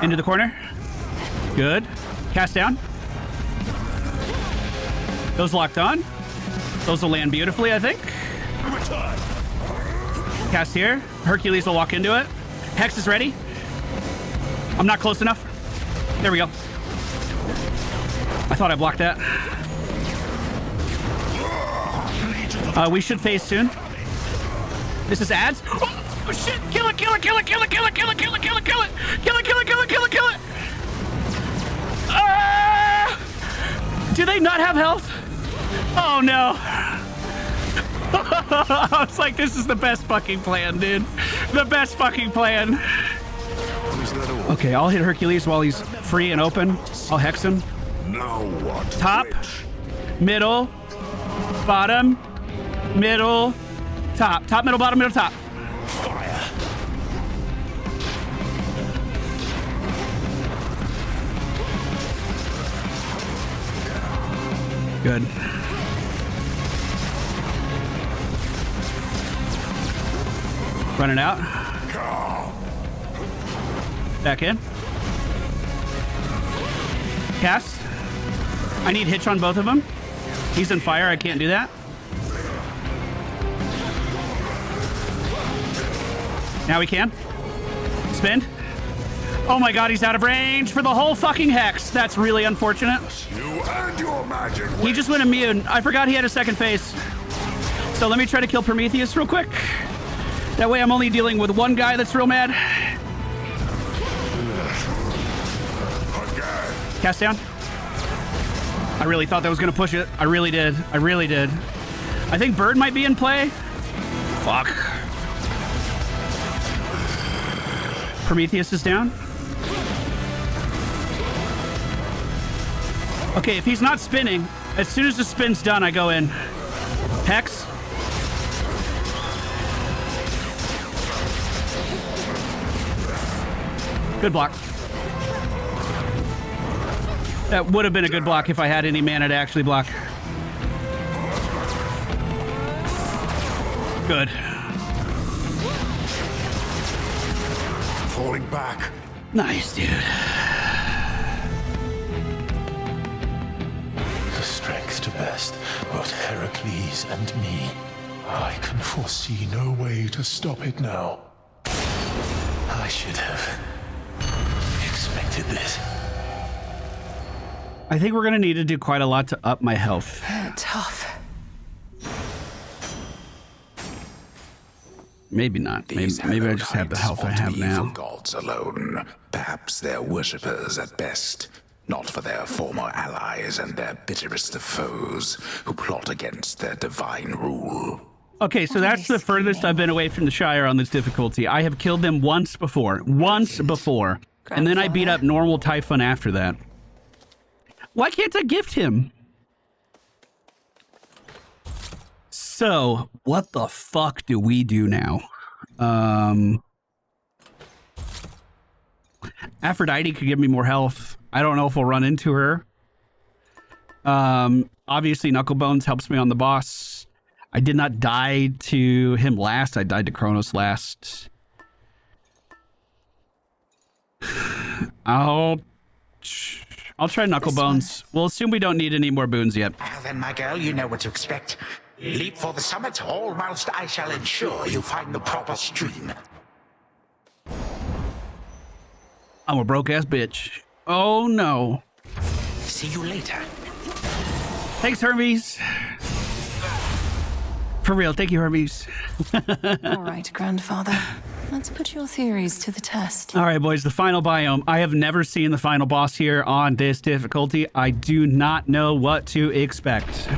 Into the corner. Good. Cast down. Those locked on. Those will land beautifully, I think. Cast here. Hercules will walk into it. Hex is ready. I'm not close enough. There we go. I thought I blocked that. We should phase soon. This is ads. Oh shit! Kill it! Kill it! Kill it! Kill it! Kill it! Kill it! Kill it! Kill it! Kill it! Kill it! Kill it! Kill it! Kill it! Kill it! Do they not have health? Oh no! I was like, this is the best fucking plan, dude. The best fucking plan. Okay, I'll hit Hercules while he's free and open. I'll hex him. Now what? Top, middle, bottom, middle, top. Top, middle, bottom, middle, top. Fire. Good. Running out. Back in. Cast. I need hitch on both of them. He's in fire. I can't do that. Now we can. Spin. Oh my god, he's out of range for the whole fucking hex. That's really unfortunate. You and your magic. He just went immune. I forgot he had a second phase. So let me try to kill Prometheus real quick. That way I'm only dealing with one guy that's real mad. Cast down. I really thought that was going to push it. I really did. I really did. I think Bird might be in play. Fuck. Prometheus is down. Okay, if he's not spinning, as soon as the spin's done, I go in. Hex. Good block. That would have been a good block if I had any mana to actually block. Good. Falling back. Nice, dude. The strength to best both Heracles and me. I can foresee no way to stop it now. I should have expected this. I think we're going to need to do quite a lot to up my health. Tough. Maybe not. Maybe I just have the health I have now. For gods alone, perhaps their worshippers at best, not for their former allies and their bitterest of foes who plot against their divine rule. Okay, so that's the furthest I've been away from the Shire on this difficulty. I have killed them once before. And then I beat up normal Typhon after that. Why can't I gift him? So, what the fuck do we do now? Aphrodite could give me more health. I don't know if we'll run into her. Obviously, Knucklebones helps me on the boss. I did not die to him last. I died to Kronos last. I'll try Knucklebones. We'll assume we don't need any more boons yet. Well then, my girl, you know what to expect. Leap for the summit, all whilst I shall ensure you find the proper stream. I'm a broke-ass bitch. Oh, no. See you later. Thanks, Hermes. For real, thank you, Hermes. All right, Grandfather. Let's put your theories to the test. All right, boys, the final biome. I have never seen the final boss here on this difficulty. I do not know what to expect.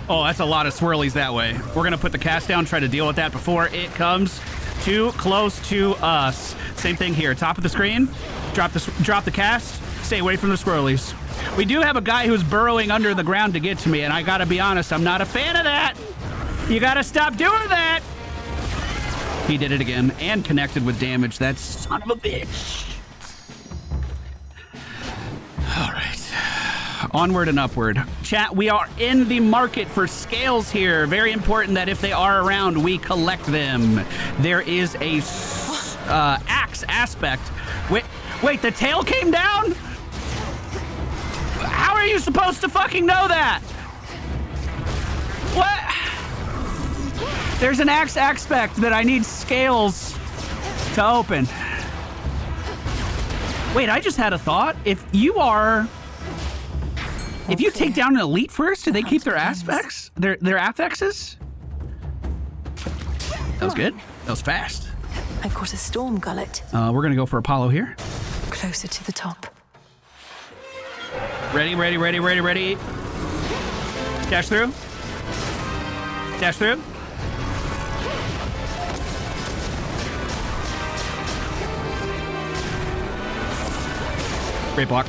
Oh, that's a lot of swirlies that way. We're going to put the cast down, try to deal with that before it comes too close to us. Same thing here. Top of the screen. Drop the cast. Stay away from the swirlies. We do have a guy who's burrowing under the ground to get to me, and I gotta be honest, I'm not a fan of that. You gotta stop doing that. He did it again and connected with damage. That son of a bitch. All right. Onward and upward. Chat, we are in the market for scales here. Very important that if they are around, we collect them. There is a axe aspect. Wait, the tail came down? How are you supposed to fucking know that? What? There's an axe aspect that I need scales to open. Wait, I just had a thought. If you take down an elite first, do they keep their aspects? Their affixes? That was good. That was fast. I caught a storm gullet. We're gonna go for Apollo here. Closer to the top. Ready. Dash through. Dash through. Great block.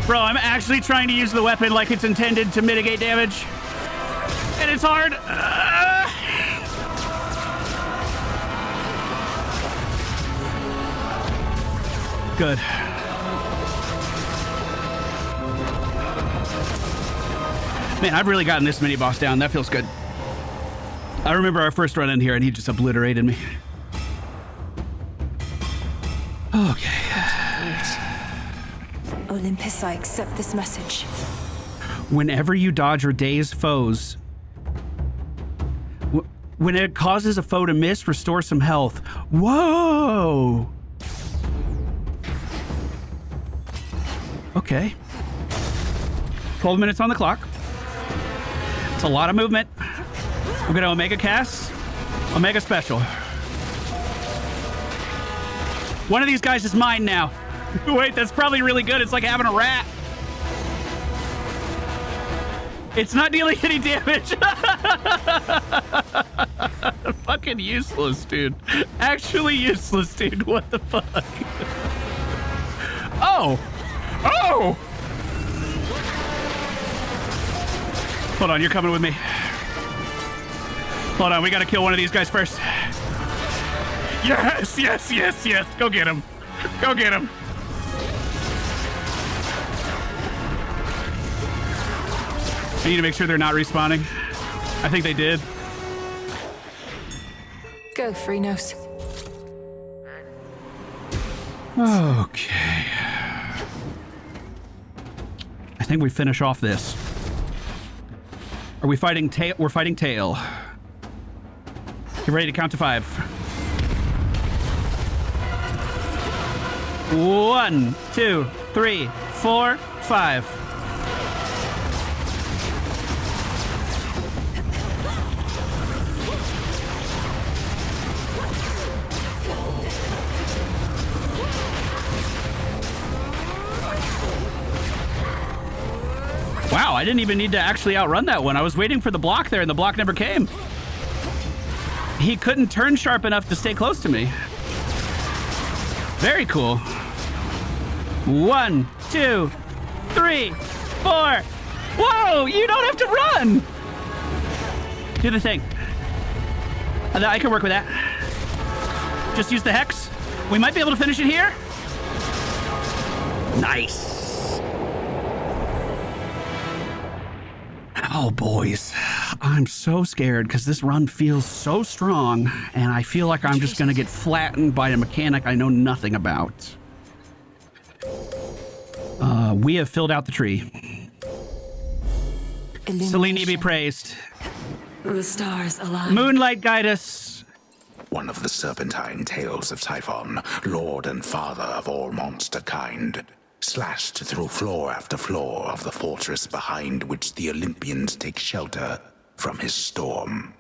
Bro, I'm actually trying to use the weapon like it's intended to mitigate damage. And it's hard. Good. Man, I've really gotten this mini boss down. That feels good. I remember our first run in here and he just obliterated me. Okay. Olympus, I accept this message. Whenever you dodge or daze foes, when it causes a foe to miss, restore some health. Whoa! Okay. 12 minutes on the clock. It's a lot of movement. I'm gonna Omega cast, Omega special. One of these guys is mine now. Wait, that's probably really good. It's like having a rat. It's not dealing any damage. Fucking useless, dude. Actually useless, dude. What the fuck? Oh! Oh! Hold on, you're coming with me. Hold on, we gotta kill one of these guys first. Yes, yes, yes, yes. Go get him. Go get him. I need to make sure they're not respawning. I think they did. Go, Freenos. Okay. I think we finish off this. Are we fighting tail? We're fighting tail. Get ready to count to 5. 1, 2, 3, 4, 5. Wow, I didn't even need to actually outrun that one. I was waiting for the block there and the block never came. He couldn't turn sharp enough to stay close to me. Very cool. 1, 2, 3, 4. Whoa, you don't have to run. Do the thing. I can work with that. Just use the hex. We might be able to finish it here. Nice. Oh, boys, I'm so scared because this run feels so strong and I feel like I'm just going to get flattened by a mechanic I know nothing about. We have filled out the tree. Selene be praised. The stars align. Moonlight guide us. One of the serpentine tales of Typhon, lord and father of all monster kind, slashed through floor after floor of the fortress behind which the Olympians take shelter from his storm.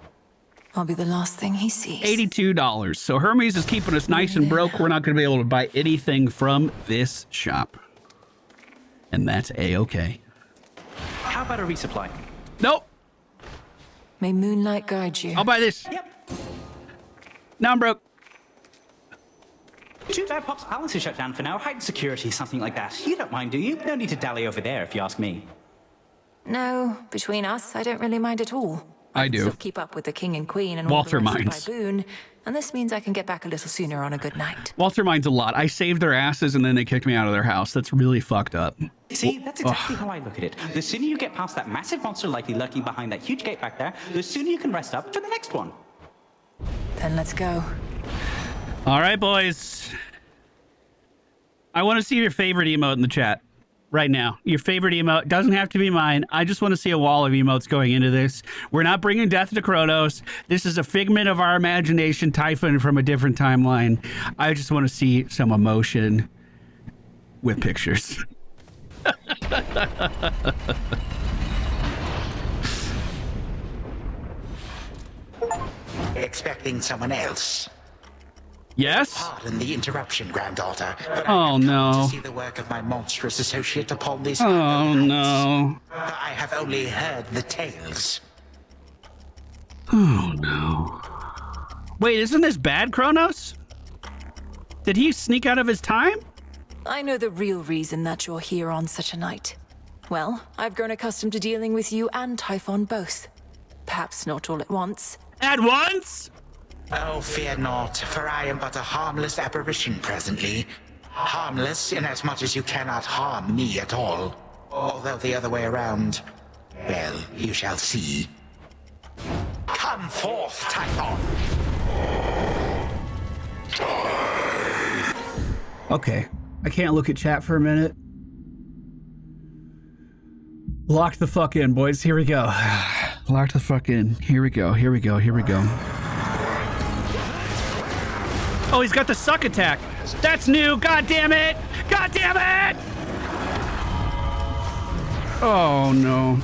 I'll be the last thing he sees. $82. So Hermes is keeping us nice and broke. We're not going to be able to buy anything from this shop. And that's A-okay. How about a resupply? Nope. May Moonlight guide you. I'll buy this. Yep. Now I'm broke. Too bad Pop's palace is shut down for now. Heightened security, something like that. You don't mind, do you? No need to dally over there, if you ask me. No, between us, I don't really mind at all. I do. Still keep up with the king and queen and Walter all the rest minds. by boon, and this means I can get back a little sooner on a good night. Walter minds a lot. I saved their asses and then they kicked me out of their house. That's really fucked up. See, that's exactly how I look at it. The sooner you get past that massive monster likely lurking behind that huge gate back there, the sooner you can rest up for the next one. Then let's go. All right, boys. I want to see your favorite emote in the chat right now. Your favorite emote doesn't have to be mine. I just want to see a wall of emotes going into this. We're not bringing death to Kronos. This is a figment of our imagination, Typhon from a different timeline. I just want to see some emotion with pictures. Expecting someone else? Yes? Pardon the interruption, granddaughter. But Oh, no. to see the work of my monstrous associate upon this. Oh, no. I have only heard the tales. Oh, no. Wait, isn't this bad, Kronos? Did he sneak out of his time? I know the real reason that you're here on such a night. Well, I've grown accustomed to dealing with you and Typhon both. Perhaps not all at once. At once? Oh, fear not, for I am but a harmless apparition presently. Harmless inasmuch as you cannot harm me at all. Although the other way around, well, you shall see. Come forth, Typhon! Okay. I can't look at chat for a minute. Lock the fuck in, boys. Here we go. Lock the fuck in. Here we go. Here we go. Here we go. Oh, he's got the suck attack. That's new. God damn it. God damn it. Oh, no.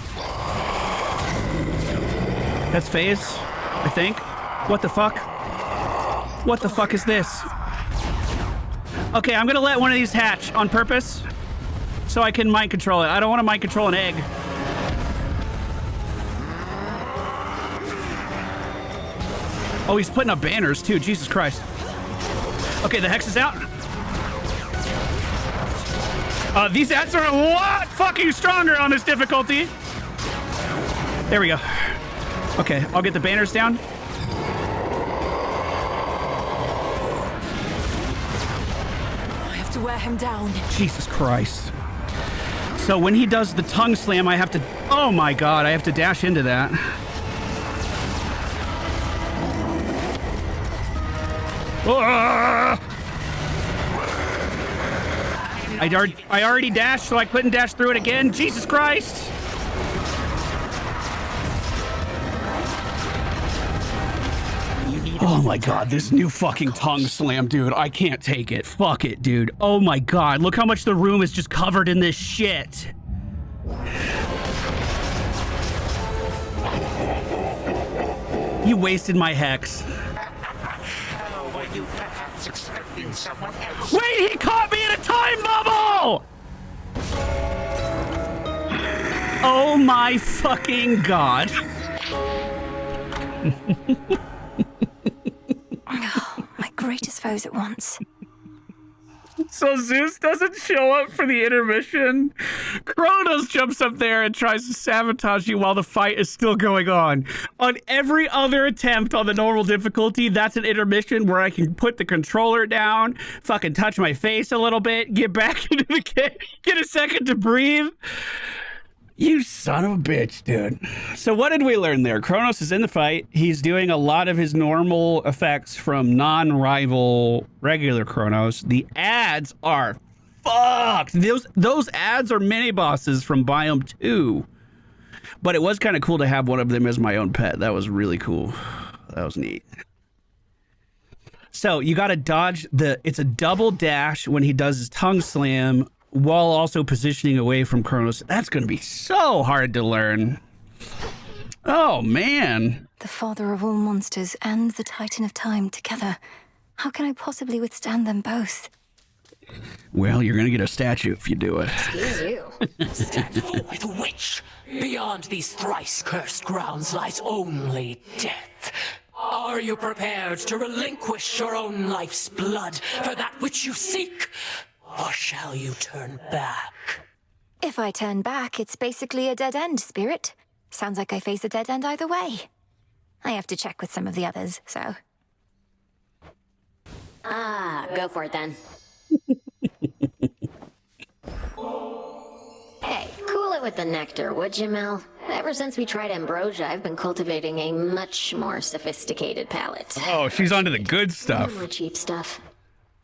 That's phase, I think. What the fuck? What the fuck is this? Okay, I'm gonna let one of these hatch on purpose so I can mind control it. I don't want to mind control an egg. Oh, he's putting up banners too. Jesus Christ. Okay, the hex is out. These ads are a lot fucking stronger on this difficulty. There we go. Okay, I'll get the banners down. I have to wear him down. Jesus Christ. So when he does the tongue slam, I have to... Oh my god, I have to dash into that. I already dashed, so I couldn't dash through it again. Jesus Christ! Oh my god, this new fucking tongue slam, dude. I can't take it. Fuck it, dude. Oh my god, look how much the room is just covered in this shit. You wasted my hex. Were you perhaps expecting someone else? Wait, he caught me in a time bubble! Oh my fucking god. Oh, my greatest foes at once. So Zeus doesn't show up for the intermission. Kronos jumps up there and tries to sabotage you while the fight is still going on. On every other attempt on the normal difficulty, that's an intermission where I can put the controller down, fucking touch my face a little bit, get back into the game, get a second to breathe. You son of a bitch, dude. So what did we learn there? Kronos is in the fight. He's doing a lot of his normal effects from non-rival regular Kronos. The ads are fucked. Those ads are mini bosses from Biome 2. But it was kind of cool to have one of them as my own pet. That was really cool. That was neat. So you got to dodge it's a double dash when he does his tongue slam, while also positioning away from Kronos. That's going to be so hard to learn. Oh, man. The father of all monsters and the Titan of Time together. How can I possibly withstand them both? Well, you're going to get a statue if you do it. Excuse you. Stand forth, witch! Beyond these thrice cursed grounds lies only death. Are you prepared to relinquish your own life's blood for that which you seek? Or shall you turn back? If I turn back, it's basically a dead end, Spirit. Sounds like I face a dead end either way. I have to check with some of the others, so... Go for it then. Hey, cool it with the nectar, would you, Mel? Ever since we tried ambrosia, I've been cultivating a much more sophisticated palate. Oh, she's onto the good stuff. No more cheap stuff.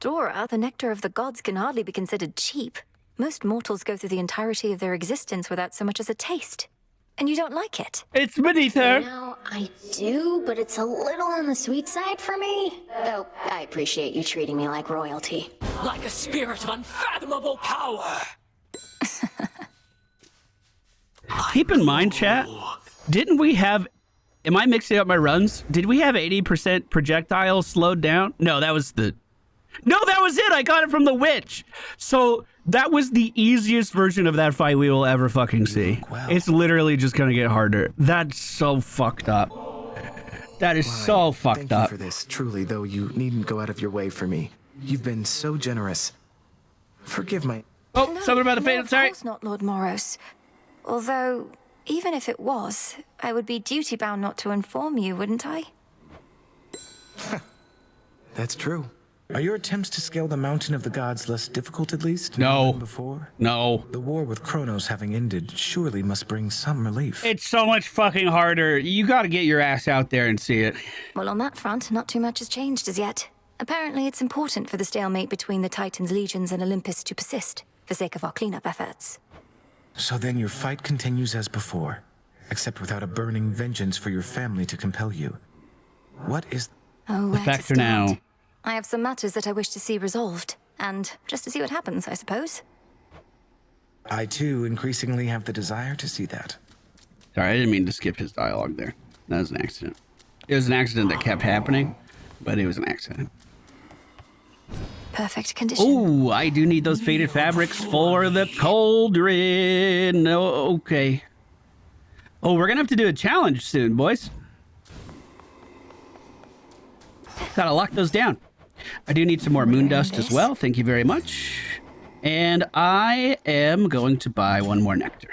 Dora, the nectar of the gods can hardly be considered cheap. Most mortals go through the entirety of their existence without so much as a taste. And you don't like it. It's beneath her. No, I do, but it's a little on the sweet side for me. Though, I appreciate you treating me like royalty. Like a spirit of unfathomable power! Keep in mind, chat, didn't we have... Am I mixing up my runs? Did we have 80% projectiles slowed down? No, that was the... No, that was it! I got it from the witch! So, that was the easiest version of that fight we will ever fucking see. Well. It's literally just gonna get harder. That's so fucked up. That is so fucked up. Thank you for this, truly, though you needn't go out of your way for me. You've been so generous. Forgive my... Oh, No, something about the fate, of sorry. course not, Lord Moros. Although, even if it was, I would be duty-bound not to inform you, wouldn't I? That's true. Are your attempts to scale the mountain of the gods less difficult, at least? No. Than before? No. The war with Kronos having ended surely must bring some relief. It's so much fucking harder. You gotta get your ass out there and see it. Well, on that front, not too much has changed as yet. Apparently, it's important for the stalemate between the Titans' legions and Olympus to persist, for sake of our cleanup efforts. So then your fight continues as before, except without a burning vengeance for your family to compel you. What is... Oh, where to Factor start? now. I have some matters that I wish to see resolved, and just to see what happens, I suppose. I, too, increasingly have the desire to see that. Sorry, I didn't mean to skip his dialogue there. That was an accident. It was an accident that kept happening, but it was an accident. Perfect condition. Oh, I do need those faded fabrics for the cauldron. Oh, okay. Oh, we're gonna have to do a challenge soon, boys. Gotta lock those down. I do need some more moon dust as well. Thank you very much. And I am going to buy one more nectar.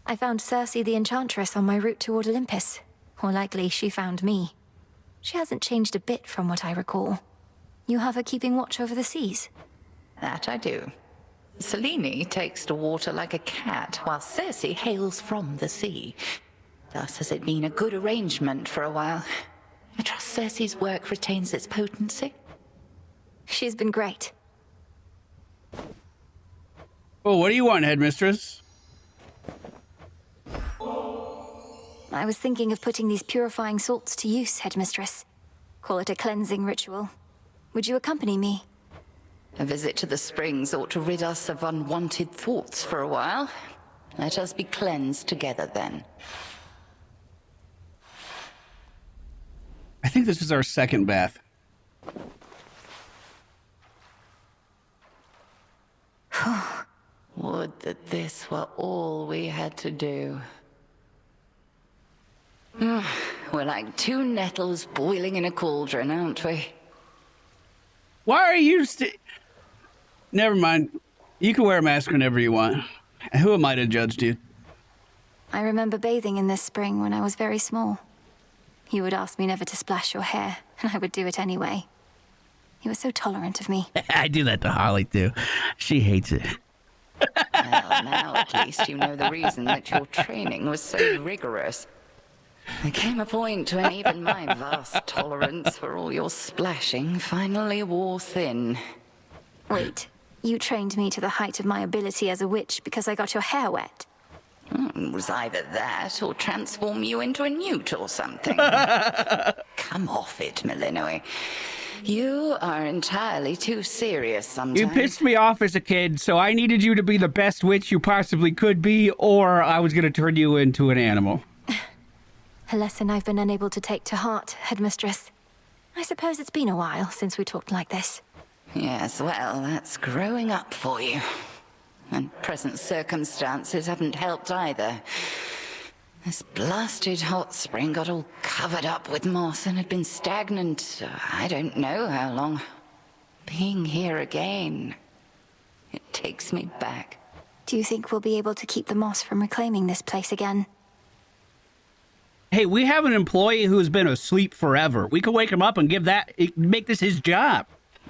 I found Circe the Enchantress on my route toward Olympus. Or likely, she found me. She hasn't changed a bit from what I recall. You have her keeping watch over the seas? That I do. Selene takes to water like a cat, while Circe hails from the sea. Thus has it been a good arrangement for a while. I trust Circe's work retains its potency. She's been great. Oh, what do you want, Headmistress? I was thinking of putting these purifying salts to use, Headmistress. Call it a cleansing ritual. Would you accompany me? A visit to the springs ought to rid us of unwanted thoughts for a while. Let us be cleansed together then. I think this is our second bath. Would that this were all we had to do. We're like two nettles boiling in a cauldron, aren't we? Why are you Never mind. You can wear a mask whenever you want. Who am I to judge, dude? I remember bathing in this spring when I was very small. You would ask me never to splash your hair, and I would do it anyway. You were so tolerant of me. I do that to Holly, too. She hates it. Well, now at least you know the reason that your training was so rigorous. There came a point when even my vast tolerance for all your splashing finally wore thin. Wait, you trained me to the height of my ability as a witch because I got your hair wet? It was either that or transform you into a newt or something. Come off it, Melinoe. You are entirely too serious sometimes. You pissed me off as a kid, so I needed you to be the best witch you possibly could be, or I was going to turn you into an animal. A lesson I've been unable to take to heart, Headmistress. I suppose it's been a while since we talked like this. Yes, well, that's growing up for you. And present circumstances haven't helped either. This blasted hot spring got all covered up with moss and had been stagnant, I don't know how long. Being here again, it takes me back. Do you think we'll be able to keep the moss from reclaiming this place again? Hey, we have an employee who's been asleep forever. We could wake him up and make this his job.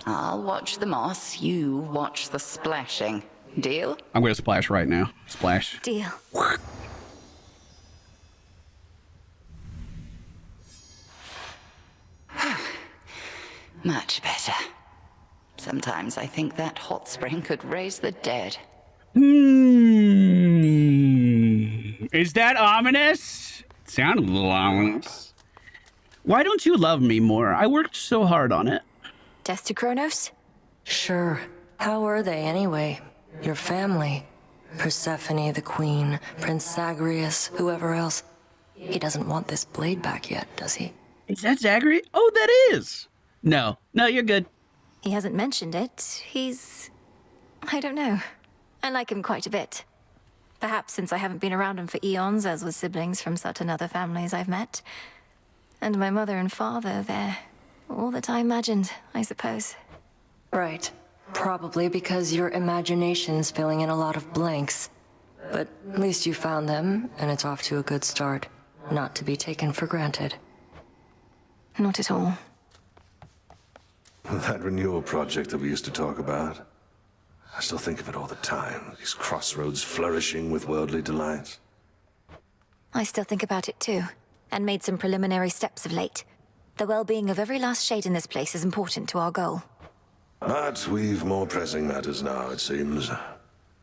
I'll watch the moss, you watch the splashing. Deal? I'm gonna splash right now. Splash. Deal. Much better. Sometimes I think that hot spring could raise the dead. Is that ominous? It sounded a little ominous. Why don't you love me more? I worked so hard on it. Death to Kronos? Sure. How are they anyway? Your family? Persephone, the queen, Prince Zagreus, whoever else. He doesn't want this blade back yet, does he? Is that Zagreus? Oh, that is. No, you're good. He hasn't mentioned it. I don't know. I like him quite a bit. Perhaps since I haven't been around him for eons, as with siblings from certain other families I've met. And my mother and father, they're all that I imagined, I suppose. Right. Probably because your imagination's filling in a lot of blanks. But at least you found them, and it's off to a good start. Not to be taken for granted. Not at all. That renewal project that we used to talk about. I still think of it all the time. These crossroads flourishing with worldly delights. I still think about it too, and made some preliminary steps of late. The well-being of every last shade in this place is important to our goal. But we've more pressing matters now, it seems.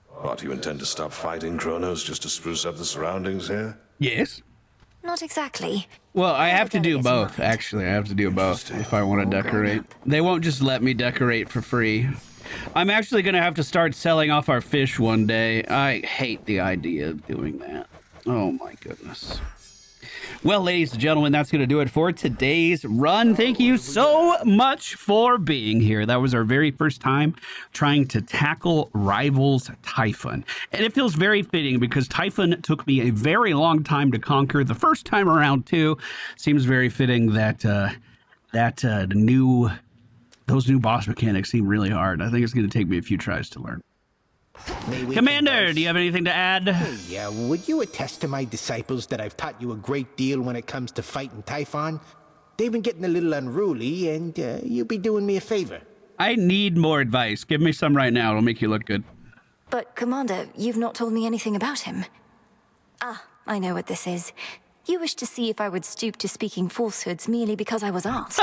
What, you intend to stop fighting Kronos just to spruce up the surroundings here? Yes. Not exactly. Well, I have to do both, actually. I have to do both if I want to decorate. They won't just let me decorate for free. I'm actually going to have to start selling off our fish one day. I hate the idea of doing that. Oh, my goodness. Well, ladies and gentlemen, that's going to do it for today's run. Thank you so much for being here. That was our very first time trying to tackle Rivals Typhon. And it feels very fitting because Typhon took me a very long time to conquer the first time around, too. Seems very fitting that those new boss mechanics seem really hard. I think it's going to take me a few tries to learn. Commander, do you have anything to add? Hey, would you attest to my disciples that I've taught you a great deal when it comes to fighting Typhon? They've been getting a little unruly, and you'll be doing me a favor. I need more advice. Give me some right now. It'll make you look good. But, Commander, you've not told me anything about him. Ah, I know what this is. You wish to see if I would stoop to speaking falsehoods merely because I was asked.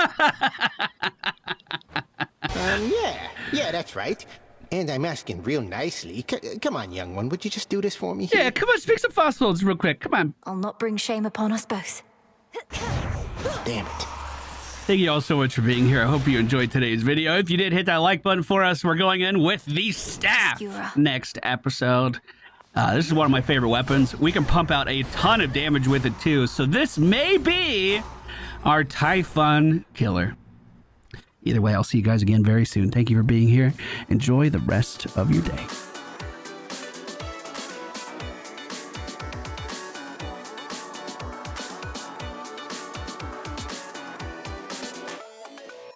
Yeah, that's right. And I'm asking real nicely. Come on, young one, would you just do this for me? Yeah, come on, speak some falsehoods real quick. Come on. I'll not bring shame upon us both. Damn it. Thank you all so much for being here. I hope you enjoyed today's video. If you did, hit that like button for us. We're going in with the staff next episode. This is one of my favorite weapons. We can pump out a ton of damage with it, too. So this may be our Typhon killer. Either way, I'll see you guys again very soon. Thank you for being here. Enjoy the rest of your day.